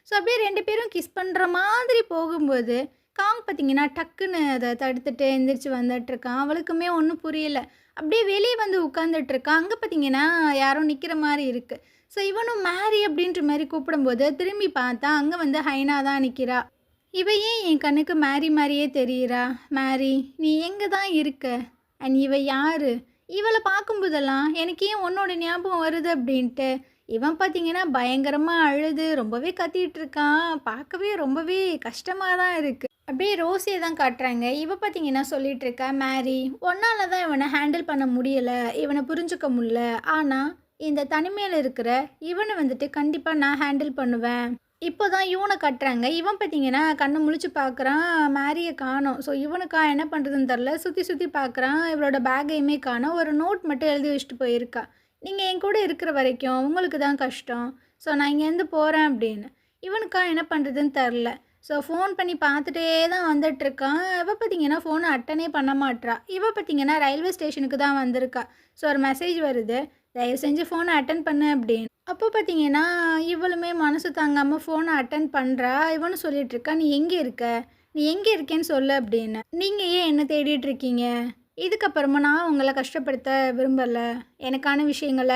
ஸோ அப்படியே 2 பேரும் கிஸ் பண்ணுற மாதிரி போகும்போது, காங் பார்த்தீங்கன்னா, டக்குன்னு அத தடுத்துட்டு எந்திரிச்சு வந்துட்டுருக்கான். அவளுக்குமே ஒண்ணும் புரியல. அப்படியே வெளிய வந்து உட்காந்துட்டுருக்கான். அங்க பார்த்தீங்கன்னா, யாரோ நிக்கிற மாரி இருக்கு. ஸோ இவனும் மேரி அப்படின்ற மாரி கூப்பிடும்போது, திரும்பி பார்த்தா, அங்க வந்து ஹைனா தான் நிக்கிறா. இவ ஏன் என் கண்ணுக்கு மேரி மாரியே தெரியிறா? மேரி, நீ எங்க தான் இருக்க? அண்ட் இவ யாரு? இவள பார்க்கும்போதெல்லாம் எனக்கு ஏன் உன்னோட ஞாபகம் வருது அப்படின்ட்டு. இவன் பார்த்தீங்கன்னா பயங்கரமா அழுது ரொம்பவே கத்திட்டு இருக்கான். பார்க்கவே ரொம்பவே கஷ்டமா தான் இருக்கு. அப்படியே ரோஸிய தான் காட்டுறாங்க. இவ பார்த்தீங்கன்னா சொல்லிட்டு இருக்கா, மேரி, உன்னால தான் இவன ஹேண்டில் பண்ண முடியல. இவன புரிஞ்சுக்க முடியல. ஆனா, இந்த தனிமையில இருக்கிற இவன வந்துட்டு கண்டிப்பா நான் ஹேண்டில் பண்ணுவேன். இப்போ தான் இவனை கட்டுறாங்க. இவன் பார்த்தீங்கன்னா, கண்ண முழிச்சு பார்க்குறான். மேரிய காணோம். ஸோ, இவனுக்கா என்ன பண்ணுறதுன்னு தெரில. சுற்றி சுற்றி பார்க்குறான். இவளோட பேக்கையுமே காணோம். ஒரு நோட் மட்டும் எழுதி வச்சுட்டு போயிருக்கா. "நீங்கள் என் கூட இருக்கிற வரைக்கும் உங்களுக்கு தான் கஷ்டம். ஸோ, நான் இங்கேருந்து போகிறேன்" அப்படின்னு. இவனுக்கா என்ன பண்ணுறதுன்னு தெரில. ஸோ, ஃபோன் பண்ணி பார்த்துட்டே தான் வந்துட்டுருக்கான். இவ பார்த்தீங்கன்னா, ஃபோனை அட்டனே பண்ண மாட்றா. இவ பார்த்தீங்கன்னா, ரயில்வே ஸ்டேஷனுக்கு தான் வந்திருக்கா. ஸோ, ஒரு மெசேஜ் வருது. "தயவு செஞ்சு ஃபோனை அட்டன் பண்ணு" அப்படின்னு. அப்போ பார்த்தீங்கன்னா, இவளுமே மனசு தாங்காம ஃபோனை அட்டெண்ட் பண்றா. இவனும் சொல்லிட்டு இருக்கா, "நீ எங்கே இருக்க? நீ எங்கே இருக்கேன்னு சொல்லு" அப்படின்னு. "நீங்க ஏன் என்ன தேடிட்டு இருக்கீங்க? இதுக்கப்புறமா நான் உங்கள கஷ்டப்படுத்த விரும்பல. எனக்கான விஷயங்கள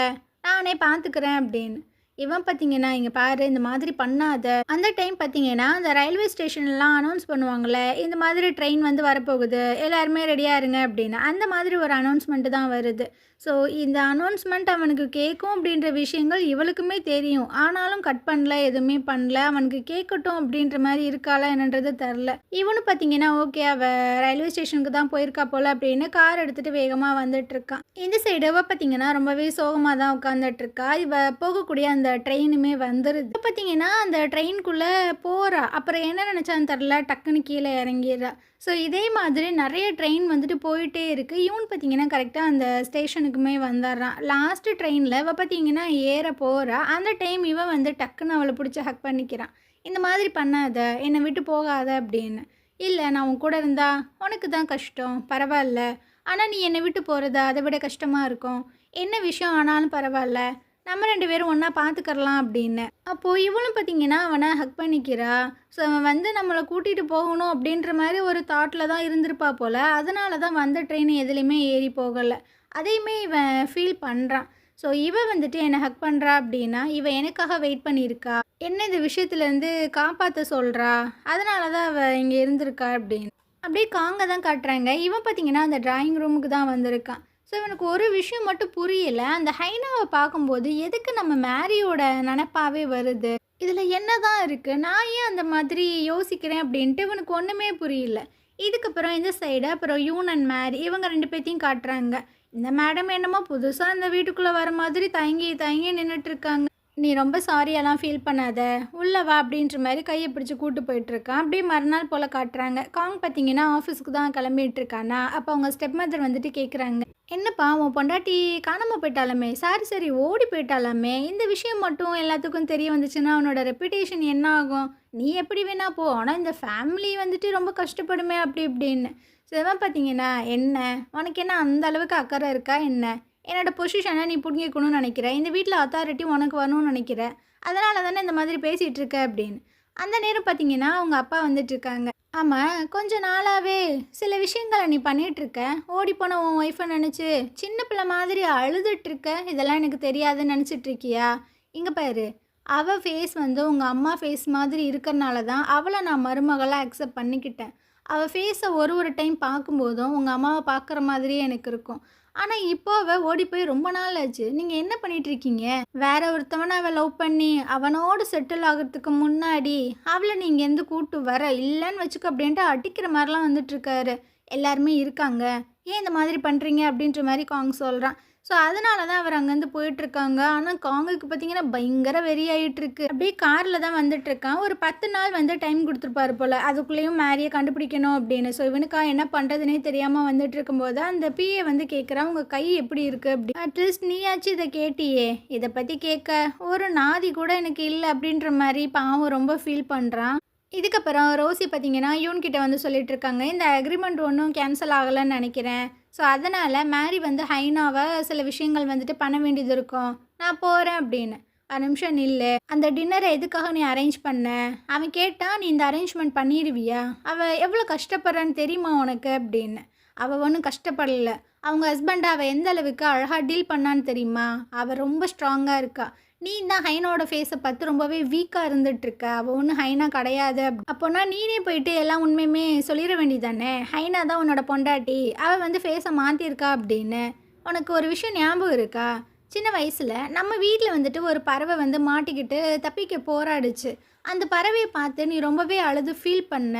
நானே பார்த்துக்கிறேன்" அப்படின்னு. இவன் பார்த்தீங்கன்னா, "இங்க பாரு, இந்த மாதிரி பண்ணாத." அந்த டைம் பார்த்தீங்கன்னா, அந்த ரயில்வே ஸ்டேஷன்லாம் அனௌன்ஸ் பண்ணுவாங்கல்ல, இந்த மாதிரி ட்ரெயின் வந்து வரப்போகுது, எல்லாருமே ரெடியா இருங்க அப்படின்னு. அந்த மாதிரி ஒரு அனௌன்ஸ்மெண்ட் தான் வருது. ஸோ, இந்த அனௌன்ஸ்மெண்ட் அவனுக்கு கேட்கும் அப்படின்ற விஷயங்கள் இவளுக்குமே தெரியும். ஆனாலும் கட் பண்ணல, எதுவுமே பண்ணல. அவனுக்கு கேட்கட்டும் அப்படின்ற மாரி இருக்காளா என்னன்றது தெரில. இவனும் பார்த்தீங்கன்னா, ஓகே, அவ ரயில்வே ஸ்டேஷனுக்கு தான் போயிருக்கா போல அப்படின்னு கார் எடுத்துட்டு வேகமா வந்துட்டுருக்கான். இந்த சைடு இவ பார்த்தீங்கன்னா, ரொம்பவே சோகமா தான் உட்காந்துட்டுருக்கா. இவ போகக்கூடிய அந்த ட்ரெயினுமே வந்துருது. இப்ப பார்த்தீங்கன்னா, அந்த ட்ரெயின்குள்ள போறா. அப்புறம் என்ன நினைச்சான்னு தெரில, டக்குன்னு கீழே இறங்கிர்றா. ஸோ, இதே மாதிரி நிறைய ட்ரெயின் வந்துட்டு போயிட்டே இருக்குது. இவன் பார்த்தீங்கன்னா, கரெக்டாக அந்த ஸ்டேஷனுக்குமே வந்துடுறான். லாஸ்ட்டு ட்ரெயினில் இவ பார்த்தீங்கன்னா ஏற போகிறா. அந்த டைம் இவன் வந்து டக்குன்னு அவளை பிடிச்சி ஹக் பண்ணிக்கிறான். "இந்த மாதிரி பண்ணாத, என்னை விட்டு போகாத" அப்படின்னு. "இல்லை, நான் உன் கூட இருந்தா உனக்கு தான் கஷ்டம், பரவாயில்ல. ஆனால் நீ என்னை விட்டு போகிறதா அதை விட கஷ்டமாக இருக்கும். என்ன விஷயம் ஆனாலும் பரவாயில்ல, நம்ம 2 பேரும் ஒன்றா பார்த்துக்கறலாம்" அப்படின்னு. அப்போது இவளும் பார்த்தீங்கன்னா அவனை ஹக் பண்ணிக்கிறா. ஸோ, அவன் வந்து நம்மளை கூட்டிகிட்டு போகணும் அப்படின்ற மாதிரி ஒரு தாட்டில் தான் இருந்திருப்பா போல். அதனால தான் வந்த ட்ரெயின் எதுலேயுமே ஏறி போகலை. அதையுமே இவன் ஃபீல் பண்ணுறான். ஸோ, இவ வந்துட்டு என்னை ஹக் பண்ணுறா அப்படின்னா, இவ எனக்காக வெயிட் பண்ணியிருக்கா. என்ன இந்த விஷயத்துலேருந்து காப்பாற்ற சொல்கிறா. அதனால தான் அவள் இங்கே இருந்திருக்கா அப்படின்னு. அப்படியே காங்க தான் காட்டுறாங்க. இவன் பார்த்தீங்கன்னா அந்த டிராயிங் ரூமுக்கு தான் வந்திருக்கான். ஸோ, இவனுக்கு ஒரு விஷயம் மட்டும் புரியல. அந்த ஹைனாவை பார்க்கும்போது எதுக்கு நம்ம மேரியோட நினப்பாவே வருது? இதில் என்ன தான் இருக்குது? நான் ஏன் அந்த மாதிரி யோசிக்கிறேன் அப்படின்ட்டு இவனுக்கு ஒன்றுமே புரியல. இதுக்கப்புறம் இந்த சைடு அப்புறம் யூன் அண்ட் மேரி இவங்க 2 பேத்தையும் காட்டுறாங்க. இந்த மேடம் என்னமோ புதுசாக இந்த வீட்டுக்குள்ளே வர மாதிரி தயங்கி தயங்கி நின்றுட்டுருக்காங்க. "நீ ரொம்ப சாரியெல்லாம் ஃபீல் பண்ணாத, உள்ள வா" அப்படின்ற மாதிரி கையை பிடிச்சி கூட்டு போயிட்டுருக்கான். அப்படியே மறுநாள் போல் காட்டுறாங்க. காங் பார்த்தீங்கன்னா ஆஃபீஸுக்கு தான் கிளம்பிட்டு இருக்கானா. அப்போ அவங்க ஸ்டெப் மதர் வந்துட்டு கேட்குறாங்க, "என்னப்பா உன் பொண்டாட்டி காணாமல் போயிட்டாலுமே, சரி சரி ஓடி போயிட்டாலாமே, இந்த விஷயம் மட்டும் எல்லாத்துக்கும் தெரிய வந்துச்சுன்னா அவனோட ரெப்புடேஷன் என்ன ஆகும்? நீ எப்படி வேணா போ, ஆனால் இந்த ஃபேமிலி வந்துட்டு ரொம்ப கஷ்டப்படுமே" அப்படி இப்படின்னு. சிவன் பார்த்தீங்கன்னா, "என்ன உனக்கு என்ன அந்த அளவுக்கு அக்கறை இருக்கா என்ன? என்னோட பொசிஷனை நீ பிடுங்கிக்கணும்னு நினைக்கிற, இந்த வீட்டில் அத்தாரிட்டி உனக்கு வரணும்னு நினைக்கிற, அதனால தானே இந்த மாதிரி பேசிகிட்டு இருக்க" அப்படின்னு. அந்த நேரம் பார்த்தீங்கன்னா அவங்க அப்பா வந்துட்டுருக்காங்க. "ஆமாம், கொஞ்ச நாளாகவே சில விஷயங்களை நீ பண்ணிகிட்ருக்க. ஓடிப்போன உன் ஒய்ஃபை நினச்சி சின்ன பிள்ளை மாதிரி அழுதுட்ருக்க. இதெல்லாம் எனக்கு தெரியாதுன்னு நினச்சிட்ருக்கியா? இங்கே பாரு, அவள் ஃபேஸ் வந்து உங்கள் அம்மா ஃபேஸ் மாதிரி இருக்கிறனால தான் அவளை நான் மருமகளாக அக்செப்ட் பண்ணிக்கிட்டேன். அவள் ஃபேஸை ஒரு ஒரு டைம் பார்க்கும்போதும் உங்கள் அம்மாவை பார்க்குற மாதிரியே எனக்கு இருக்கும். ஆனால் இப்போ அவள் ஓடி போய் ரொம்ப நாள் ஆச்சு. நீங்கள் என்ன பண்ணிகிட்ருக்கீங்க? வேற ஒருத்தவனை அவள் லவ் பண்ணி அவனோடு செட்டில் ஆகிறதுக்கு முன்னாடி அவளை நீங்கள் எந்த கூட்டு வர இல்லைன்னு வச்சுக்க" அப்படின்ட்டு அடிக்கிற மாதிரிலாம் வந்துட்டுருக்காரு. "எல்லாருமே இருக்காங்க, ஏன் இந்த மாதிரி பண்ணுறீங்க?" அப்படின்ற மாதிரி காங் சொல்கிறான். ஸோ, அதனால தான் அவர் அங்கேருந்து போயிட்டுருக்காங்க. ஆனால் காங்குக்கு பார்த்தீங்கன்னா பயங்கர வெறியாயிட்டுருக்கு. அப்படியே காரில் தான் வந்துட்டுருக்கான். ஒரு 10 நாள் வந்து டைம் கொடுத்துருப்பாரு போல், அதுக்குள்ளேயும் மேரியை கண்டுபிடிக்கணும் அப்படின்னு. ஸோ, இவனுக்கா என்ன பண்ணுறதுனே தெரியாமல் வந்துட்டு இருக்கும்போது அந்த பிஏ வந்து கேட்குறான், "உங்கள் கை எப்படி இருக்குது?" அப்படி. "அட்லீஸ்ட் நீயாச்சும் இதை கேட்டியே, இதை பற்றி கேட்க ஒரு நாதி கூட எனக்கு இல்லை" அப்படின்ற மாதிரி பாவம் ரொம்ப ஃபீல் பண்ணுறான். இதுக்கப்புறம் ரோசி பார்த்தீங்கன்னா, யூன் கிட்ட வந்து சொல்லிட்டு இருக்காங்க. இந்த அக்ரீமெண்ட் ஒண்ணும் கேன்சல் ஆகலன்னு நெனைக்கிறேன். ஸோ, அதனால மேரி வந்து ஹைனாவ சில விஷயங்கள் வந்துட்டு பண்ண வேண்டியது இருக்கும். நான் போறேன் அப்படின்னு. ஒரு நிமிஷம் நில்லு. அந்த டின்னர எதுக்காக நீ அரேஞ்ச் பண்ண? அவன் கேட்டான், "நீ இந்த அரேஞ்ச்மெண்ட் பண்ணிருவியா? அவ எவ்வளோ கஷ்டப்படுறான்னு தெரியுமா உனக்கு?" அப்படின்னு. அவ ஒண்ணும் கஷ்டப்படல. அவங்க ஹஸ்பண்ட அவ எந்த அளவுக்கு அழகா டீல் பண்ணான்னு தெரியுமா? அவ ரொம்ப ஸ்ட்ராங்கா இருக்கா. நீ தான் ஹைனாவோட ஃபேஸை பார்த்து ரொம்பவே வீக்காக இருந்துகிட்ருக்க. அவள் ஒன்றும் ஹைனா கிடையாது அப்போனா நீனே போயிட்டு எல்லாம் உண்மையுமே சொல்லிட வேண்டியதானே. ஹைனா தான் உன்னோட பொண்டாட்டி, அவள் வந்து ஃபேஸை மாற்றிருக்கா அப்படின்னு. உனக்கு ஒரு விஷயம் ஞாபகம் இருக்கா? சின்ன வயசில் நம்ம வீட்டில் வந்துட்டு ஒரு பறவை வந்து மாட்டிக்கிட்டு தப்பிக்க போராடுச்சு. அந்த பறவையை பார்த்து நீ ரொம்பவே அழுது ஃபீல் பண்ண.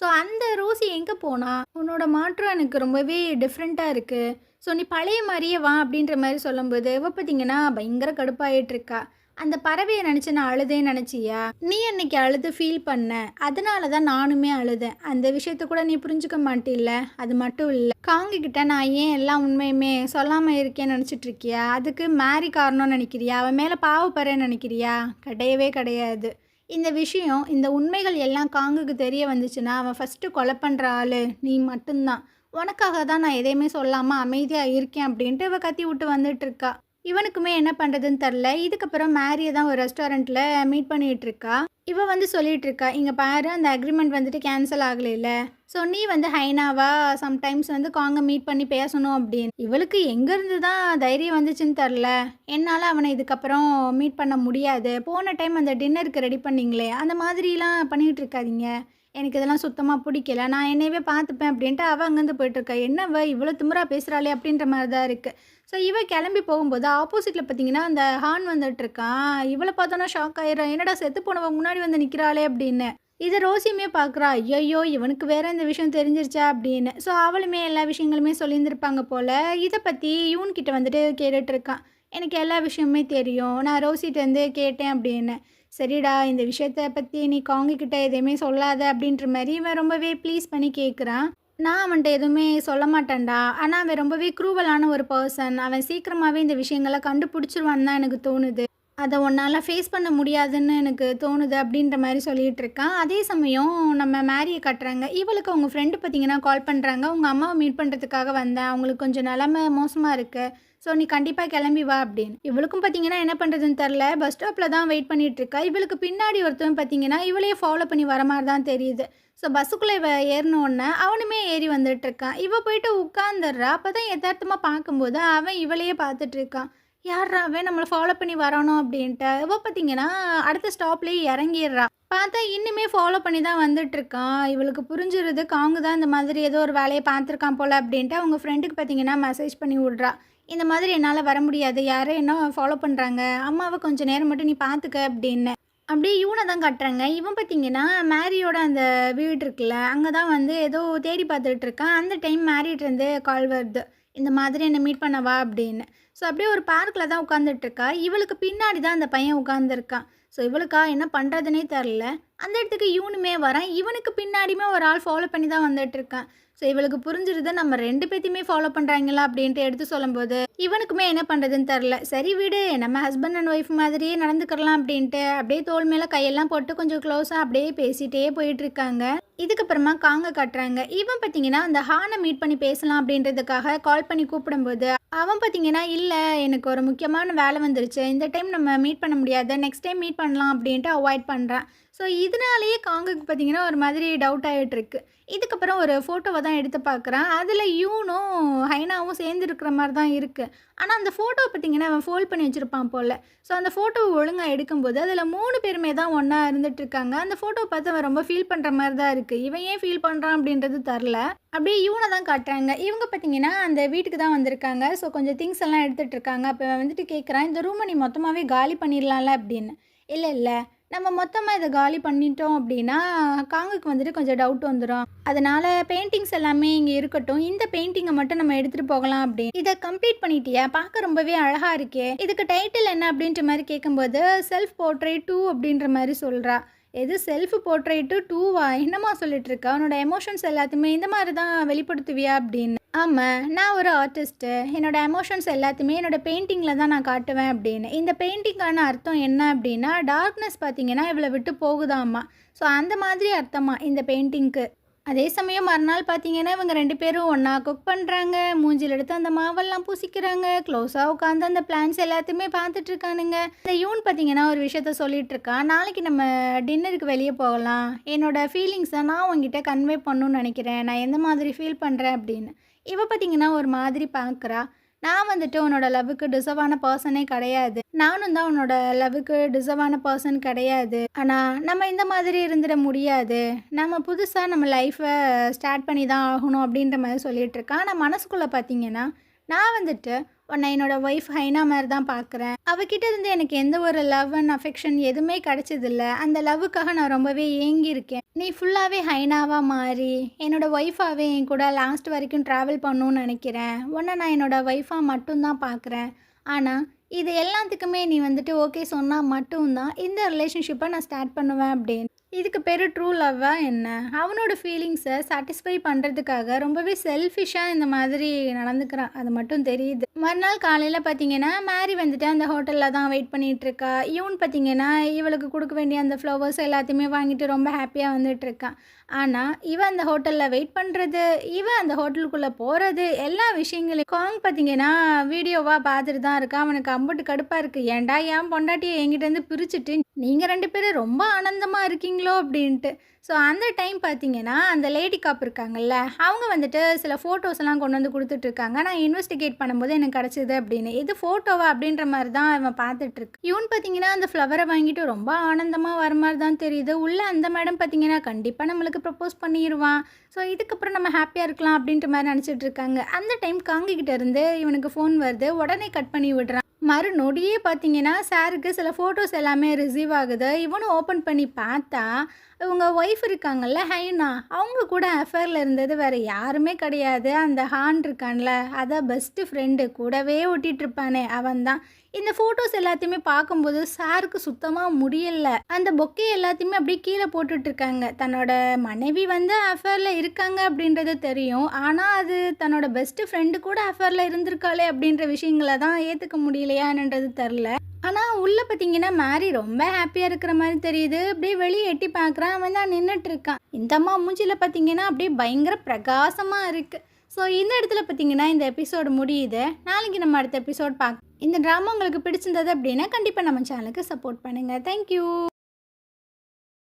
ஸோ அந்த ரோசி எங்கே போனா? உன்னோட மாற்றம் எனக்கு ரொம்பவே டிஃப்ரெண்ட்டாக இருக்குது. ஸோ நீ பழைய மாதிரியே வா அப்படின்ற மாதிரி சொல்லும்போது இவ பார்த்தீங்கன்னா பயங்கர கடுப்பாயிட்ருக்கா. அந்த பறவையை நினச்சி நான் அழுதேன்னு நினச்சியா? நீ அன்னைக்கு அழுது ஃபீல் பண்ண, அதனால தான் நானுமே அழுதேன். அந்த விஷயத்த கூட நீ புரிஞ்சுக்க மாட்டில்ல. அது மட்டும் இல்லை, காங்கிக்கிட்ட நான் ஏன் எல்லாம் உண்மையுமே சொல்லாமல் இருக்கேன்னு நினச்சிட்டு இருக்கியா? அதுக்கு மேரி காரணம்னு நினைக்கிறியா? அவன் மேலே பாவப்படுறேன்னு நினைக்கிறியா? கிடையவே கிடையாது. இந்த விஷயம், இந்த உண்மைகள் எல்லாம் காங்குக்கு தெரிய வந்துச்சுன்னா அவன் ஃபஸ்ட்டு கொலை பண்ணுற ஆள் நீ மட்டும்தான். உனக்காக தான் நான் எதையுமே சொல்லாமல் அமைதியாக இருக்கேன் அப்படின்ட்டு இவ கத்தி விட்டு வந்துட்டுருக்கா. இவனுக்குமே என்ன பண்ணுறதுன்னு தெரில. இதுக்கப்புறம் மேரியை தான் ஒரு ரெஸ்டாரண்ட்டில் மீட் பண்ணிகிட்டு இருக்கா. இவ வந்து சொல்லிகிட்டு இருக்கா, இங்கே பாரு அந்த அக்ரிமெண்ட் வந்துட்டு கேன்சல் ஆகலைல்ல. ஸோ நீ வந்து ஹைனாவா சம்டைம்ஸ் வந்து காங்க மீட் பண்ணி பேசணும் அப்படின்னு. இவளுக்கு எங்கேருந்து தான் தைரியம் வந்துச்சுன்னு தெரில. என்னால் அவனை இதுக்கப்புறம் மீட் பண்ண முடியாது. போன டைம் அந்த டின்னருக்கு ரெடி பண்ணிங்களே அந்த மாதிரிலாம் பண்ணிகிட்டு இருக்காதீங்க. எனக்கு இதெல்லாம் சுத்தமாக பிடிக்கல. நான் என்னையவே பார்த்துப்பேன் அப்படின்ட்டு அவள் அங்கேருந்து போயிட்டுருக்கா. என்னவ இவ்வளோ திமிரா பேசுகிறாளே அப்படின்ற மாதிரி தான் இருக்குது. ஸோ இவ கிளம்பி போகும்போது ஆப்போசிட்டில் பார்த்தீங்கன்னா அந்த ஹான் வந்துட்டுருக்கான். இவளை பார்த்தோன்னா ஷாக் ஆயிடுறான். என்னடா செத்து போனவ முன்னாடி வந்து நிற்கிறாளே அப்படின்னு. இதை ரோசியுமே பார்க்குறா. ஐயோ இவனுக்கு வேற இந்த விஷயம் தெரிஞ்சிருச்சா அப்படின்னு. ஸோ அவளுமே எல்லா விஷயங்களுமே சொல்லியிருந்திருப்பாங்க போல். இதை பற்றி இவன்கிட்ட வந்துட்டு கேட்டுட்ருக்கான். எனக்கு எல்லா விஷயமுமே தெரியும், நான் ரோசிட்டேருந்து கேட்டேன் அப்படின்னு. சரிடா, இந்த விஷயத்த பற்றி நீ காங்கிக்கிட்ட எதையுமே சொல்லாத அப்படின்ற மாதிரி இவன் ரொம்பவே ப்ளீஸ் பண்ணி கேட்குறான். நான் அவன்கிட்ட எதுவுமே சொல்ல மாட்டேன்டா. ஆனால் அவன் ரொம்பவே க்ரூவலான ஒரு பர்சன். அவன் சீக்கிரமாகவே இந்த விஷயங்களை கண்டுபிடிச்சிருவான்னு தான் எனக்கு தோணுது. அதை உன்னால் ஃபேஸ் பண்ண முடியாதுன்னு எனக்கு தோணுது அப்படின்ற மாதிரி சொல்லிகிட்டு இருக்கான். அதே சமயம் நம்ம மேரியை கட்டுறாங்க. இவளுக்கு அவங்க ஃப்ரெண்டு பார்த்தீங்கன்னா கால் பண்ணுறாங்க. உங்கள் அம்மாவை மீட் பண்ணுறதுக்காக வந்தேன், அவங்களுக்கு கொஞ்சம் நிலமை மோசமாக இருக்குது. ஸோ நீ கண்டிப்பாக கிளம்பி வா அப்படின்னு. இவளுக்கும் பார்த்தீங்கன்னா என்ன பண்ணுறதுன்னு தெரில. பஸ் ஸ்டாப்பில் தான் வெயிட் பண்ணிகிட்ருக்கா. இவளுக்கு பின்னாடி ஒருத்தவன் பார்த்தீங்கன்னா இவளையே ஃபாலோ பண்ணி வர மாதிரி தான் தெரியுது. ஸோ பஸ்ஸுக்குள்ளே இவ ஏறினோடனே அவனுமே ஏறி வந்துட்டுருக்கான். இவ போயிட்டு உட்காந்துடுறா. அப்போ தான் யதார்த்தமாக பார்க்கும்போது அவன் இவளையே பார்த்துட்ருக்கான். யார்ரா அவன் நம்மளை ஃபாலோ பண்ணி வரணும் அப்படின்ட்டு. இவ பார்த்தீங்கன்னா அடுத்த ஸ்டாப்லேயே இறங்கிடுறா. பார்த்தா இன்னுமே ஃபாலோ பண்ணி தான் வந்துட்டுருக்கான். இவளுக்கு புரிஞ்சிருது காங்கு தான் இந்த மாதிரி ஏதோ ஒரு வேலையை பார்த்துருக்கான் போல் அப்படின்ட்டு அவங்க ஃப்ரெண்டுக்கு பார்த்தீங்கன்னா மெசேஜ் பண்ணி விட்றா. இந்த மாதிரி என்னால் வர முடியாது, யாரும் என்ன ஃபாலோ பண்ணுறாங்க, அம்மாவை கொஞ்சம் நேரம் மட்டும் நீ பார்த்துக்க அப்படின்னு. அப்படியே இவனை தான் கட்டுறாங்க. இவன் பார்த்தீங்கன்னா மேரியோட அந்த வீடு இருக்குல்ல, அங்கே தான் வந்து ஏதோ தேடி பார்த்துட்டு இருக்கான். அந்த டைம் மேரிட்லேருந்து கால் வருது, இந்த மாதிரி என்னை மீட் பண்ணவா அப்படின்னு. ஸோ அப்படியே ஒரு பார்க்கில் தான் உட்காந்துட்ருக்கா. இவளுக்கு பின்னாடி தான் அந்த பையன் உட்காந்துருக்கான். ஸோ இவளுக்கா என்ன பண்ணுறதுனே தெரில. அந்த இடத்துக்கு இவனுமே வரான். இவனுக்கு பின்னாடியுமே ஒரு ஆள் ஃபாலோ பண்ணி தான் வந்துட்டுருக்கான். ஸோ இவளுக்கு புரிஞ்சிருது நம்ம 2 பேத்தையுமே ஃபாலோ பண்ணுறாங்களா அப்படின்ட்டு எடுத்து சொல்லும்போது இவனுக்குமே என்ன பண்ணுறதுன்னு தெரில. சரி விடு, நம்ம ஹஸ்பண்ட் அண்ட் ஒய்ஃப் மாதிரியே நடந்துக்கலாம் அப்படின்ட்டு அப்படியே தோள் மேலே கையெல்லாம் போட்டு கொஞ்சம் க்ளோஸாக அப்படியே பேசிகிட்டே போயிட்டுருக்காங்க. இதுக்கப்புறமா காங்க காட்டுறாங்க. இவன் பார்த்தீங்கன்னா அந்த ஹானை மீட் பண்ணி பேசலாம் அப்படின்றதுக்காக கால் பண்ணி கூப்பிடும்போது அவன் பார்த்தீங்கன்னா இல்லை, எனக்கு ஒரு முக்கியமான வேலை வந்துருச்சு, இந்த டைம் நம்ம மீட் பண்ண முடியாது, நெக்ஸ்ட் டைம் மீட் பண்ணலாம் அப்படின்ட்டு அவாய்ட் பண்ணுறான். ஸோ இதனாலேயே காங்குக்கு பார்த்தீங்கன்னா ஒரு மாதிரி டவுட் ஆகிட்டுருக்கு. இதுக்கப்புறம் ஒரு ஃபோட்டோவை தான் எடுத்து பார்க்குறான். அதில் யூனும் ஹைனாவும் சேர்ந்துருக்கிற மாதிரி தான் இருக்குது. ஆனால் அந்த ஃபோட்டோவை பார்த்தீங்கன்னா அவன் ஃபோல்ட் பண்ணி வச்சுருப்பான் போல். ஸோ அந்த ஃபோட்டோவை ஒழுங்காக எடுக்கும்போது அதில் 3 பேருமே தான் ஒன்றா இருந்துகிட்ருக்காங்க. அந்த ஃபோட்டோவை பார்த்து அவன் ரொம்ப ஃபீல் பண்ணுற மாதிரி தான் இருக்குது. இவன் ஏன் ஃபீல் பண்ணுறான் அப்படின்றது தெரில. அப்படியே இவனை தான் காட்டுறாங்க. இவங்க பார்த்தீங்கன்னா அந்த வீட்டுக்கு தான் வந்திருக்காங்க. ஸோ கொஞ்சம் திங்ஸ் எல்லாம் எடுத்துகிட்டு இருக்காங்க. அப்போ வந்துட்டு கேட்குறான், இந்த ரூமை நீ மொத்தமாகவே காலி பண்ணிடலாம்ல அப்படின்னு. இல்லை நம்ம மொத்தமாக இதை காலி பண்ணிட்டோம் அப்படின்னா காங்குக்கு வந்துட்டு கொஞ்சம் டவுட் வந்துடும். அதனால் பெயிண்டிங்ஸ் எல்லாமே இங்கே இருக்கட்டும், இந்த பெயிண்டிங்கை மட்டும் நம்ம எடுத்துகிட்டு போகலாம் அப்படின்னு. இதை கம்ப்ளீட் பண்ணிட்டியா? பார்க்க ரொம்பவே அழகாக இருக்கே, இதுக்கு டைட்டில் என்ன அப்படின்ற மாதிரி கேட்கும்போது செல்ஃப் போர்ட்ரேட் 2 அப்படின்ற மாதிரி சொல்கிறா. எது செல்ஃப் போர்ட்ரேட்டு 2வா? என்னம்மா சொல்லிட்டு இருக்கா? அவனோட எமோஷன்ஸ் எல்லாத்தையுமே இந்த மாதிரி தான் வெளிப்படுத்துவியா அப்படின்னு. ஆமா. நான் ஒரு ஆர்டிஸ்ட்டு. என்னோட எமோஷன்ஸ் எல்லாத்தையுமே என்னோட பெயிண்டிங்கில தான் நான் காட்டுவேன் அப்படின்னு. இந்த பெயிண்டிங்கான அர்த்தம் என்ன அப்படின்னா, டார்க்னஸ் பார்த்தீங்கன்னா இவள விட்டு போகுதாம்மா. ஸோ அந்த மாதிரி அர்த்தமா இந்த பெயிண்டிங்க்கு. அதே சமயம் மறுநாள் பார்த்தீங்கன்னா, இவங்க 2 பேரும் ஒண்ணா குக் பண்றாங்க. மூஞ்சில எடுத்து அந்த மாவெல்லாம் பூசிக்கிறாங்க. க்ளோஸா உட்காந்து அந்த பிளான்ஸ் எல்லாத்தையுமே பார்த்துட்ருக்கானுங்க. இந்த யூன் பார்த்தீங்கன்னா, ஒரு விஷயத்த சொல்லிட்டுருக்கான். நாளைக்கு நம்ம டின்னருக்கு வெளிய போகலாம். என்னோட ஃபீலிங்ஸ நான் உன்கிட்ட கன்வே பண்ணணும்னு நெனைக்கிறேன். நான் எந்த மாதிரி ஃபீல் பண்றேன் அப்படின்னு. இவ பார்த்தீங்கன்னா, ஒரு மாதிரி பார்க்குறா. நான் வந்துட்டு உன்னோட லவ்வுக்கு டிசர்வான பர்சனே கிடையாது. நானும் தான் உன்னோட லவ்வுக்கு டிசர்வான பர்சன் கிடையாது. ஆனா, நம்ம இந்த மாதிரி இருந்துட முடியாது. நம்ம புதுசா நம்ம லைஃப்ப ஸ்டார்ட் பண்ணி தான் ஆகணும் அப்படின்ற மாரி சொல்லிட்டுருக்கா. ஆனா மனசுக்குள்ள பார்த்தீங்கன்னா, நான் வந்துட்டு உன்னை என்னோட ஒய்ஃப் ஹைனா மாரி தான் பார்க்குறேன். அவகிட்ட இருந்து எனக்கு எந்த ஒரு லவ் அண்ட் அஃபெக்ஷன் எதுவுமே கிடைச்சதில்ல. அந்த லவ்வுக்காக நான் ரொம்பவே ஏங்கியிருக்கேன். நீ ஃபுல்லாவே ஹைனாவா மாறி, என்னோட ஒய்ஃபாவே என் கூட லாஸ்ட் வரைக்கும் ட்ராவல் பண்ணணும்னு நெனைக்கிறேன். உன்ன நான் என்னோட ஒய்ஃபா மட்டும் தான் பார்க்குறேன். ஆனா, இது எல்லாத்துக்குமே நீ வந்துட்டு ஓகே சொன்னா மட்டும் தான் இந்த ரிலேஷன்ஷிப்பை நான் ஸ்டார்ட் பண்ணுவேன் அப்படின்னு. இதுக்கு பேரு ட்ரூ லவ்வா என்ன? அவனோட ஃபீலிங்ஸை சாட்டிஸ்ஃபை பண்ணுறதுக்காக ரொம்பவே செல்ஃபிஷ்ஷாக இந்த மாதிரி நடந்துக்கிறான். அது மட்டும் தெரியுது. மறுநாள் காலையில் பார்த்தீங்கன்னா, மேரி வந்துட்டு அந்த ஹோட்டலில் தான் வெயிட் பண்ணிகிட்ருக்கா. இவன் பார்த்தீங்கன்னா, இவளுக்கு கொடுக்க வேண்டிய அந்த ஃப்ளவர்ஸ் எல்லாத்தையுமே வாங்கிட்டு ரொம்ப ஹாப்பியாக வந்துட்டுருக்கான். ஆனால் இவன் அந்த ஹோட்டலில் வெயிட் பண்ணுறது, இவன் அந்த ஹோட்டலுக்குள்ளே போகிறது, எல்லா விஷயங்களையும் காங் பார்த்தீங்கன்னா வீடியோவாக பார்த்துட்டு தான் இருக்கான். அவனுக்கு அம்புட்டு கடுப்பாக இருக்குது. ஏன்டா என் பொண்டாட்டியை என்கிட்டேருந்து பிரிச்சுட்டு நீங்கள் 2 பேரும் ரொம்ப ஆனந்தமாக இருக்கீங்களோ அப்படின்ட்டு. ஸோ அந்த டைம் பார்த்தீங்கன்னா, அந்த லேடி காப் இருக்காங்கல்ல, அவங்க வந்துட்டு சில ஃபோட்டோஸ்லாம் கொண்டு வந்து குடுத்துட்ருக்காங்க. நான் இன்வெஸ்டிகேட் பண்ணும்போது எனக்கு கிடச்சிது அப்படின்னு. இது ஃபோட்டோவா அப்படின்ற மாரி தான் இவன் பார்த்துட்ருக்கு. இவன் பார்த்தீங்கன்னா, அந்த ஃப்ளவரை வாங்கிட்டு ரொம்ப ஆனந்தமாக வர மாரி தான் தெரியுது. உள்ள அந்த மேடம் பார்த்தீங்கன்னா, கண்டிப்பாக நம்மளுக்கு ப்ரப்போஸ் பண்ணிருவான். ஸோ இதுக்கப்புறம் நம்ம ஹாப்பியாக இருக்கலாம் அப்படின்ற மாரி நெனச்சிட்ருக்காங்க. அந்த டைம் காங்கிக்கிட்ட இருந்து இவனுக்கு ஃபோன் வருது. உடனே கட் பண்ணி விடுறான். மறுநொடியே பார்த்தீங்கன்னா, சாருக்கு சில ஃபோட்டோஸ் எல்லாமே ரிசீவ் ஆகுது. இவனும் ஓப்பன் பண்ணி பார்த்தா, இவங்க ஒய்ஃப் இருக்காங்கல்ல ஹைனா, அவங்க கூட அஃபேரில் இருந்தது வேறு யாருமே கிடையாது. அந்த ஹான் இருக்கான்ல, அதான் பெஸ்ட்டு ஃப்ரெண்டு கூடவே ஒட்டிகிட்ருப்பானே அவன் தான். இந்த ஃபோட்டோஸ் எல்லாத்தையுமே பார்க்கும்போது சாருக்கு சுத்தமாக முடியல. அந்த பொக்கே எல்லாத்தையுமே அப்படியே கீழே போட்டுட்ருக்காங்க. தன்னோட மனைவி வந்து அஃபேரில் இருக்காங்க அப்படின்றது தெரியும். ஆனால் அது தன்னோட பெஸ்ட்டு ஃப்ரெண்டு கூட அஃபேரில் இருந்திருக்காளே அப்படின்ற விஷயங்களை தான் ஏற்றுக்க முடியலையான்றது தெரில. ஆனால் உள்ளே பார்த்தீங்கன்னா மேரி ரொம்ப ஹாப்பியாக இருக்கிற மாதிரி தெரியுது. அப்படியே வெளியே எட்டி பார்க்குறான். அவன் தான் நின்றுட்டுருக்கான். இந்த அம்மா மூஞ்சியில் பார்த்தீங்கன்னா அப்படியே பயங்கர பிரகாசமாக இருக்குது. ஸோ இந்த இடத்துல பார்த்தீங்கன்னா இந்த எபிசோடு முடியுது. நாளைக்கு நம்ம அடுத்த எபிசோட் பார்க்க. இந்த ட்ராமா உங்களுக்கு பிடிச்சிருந்தது அப்படின்னா கண்டிப்பாக நம்ம சேனலுக்கு சப்போர்ட் பண்ணுங்கள். தேங்க்யூ.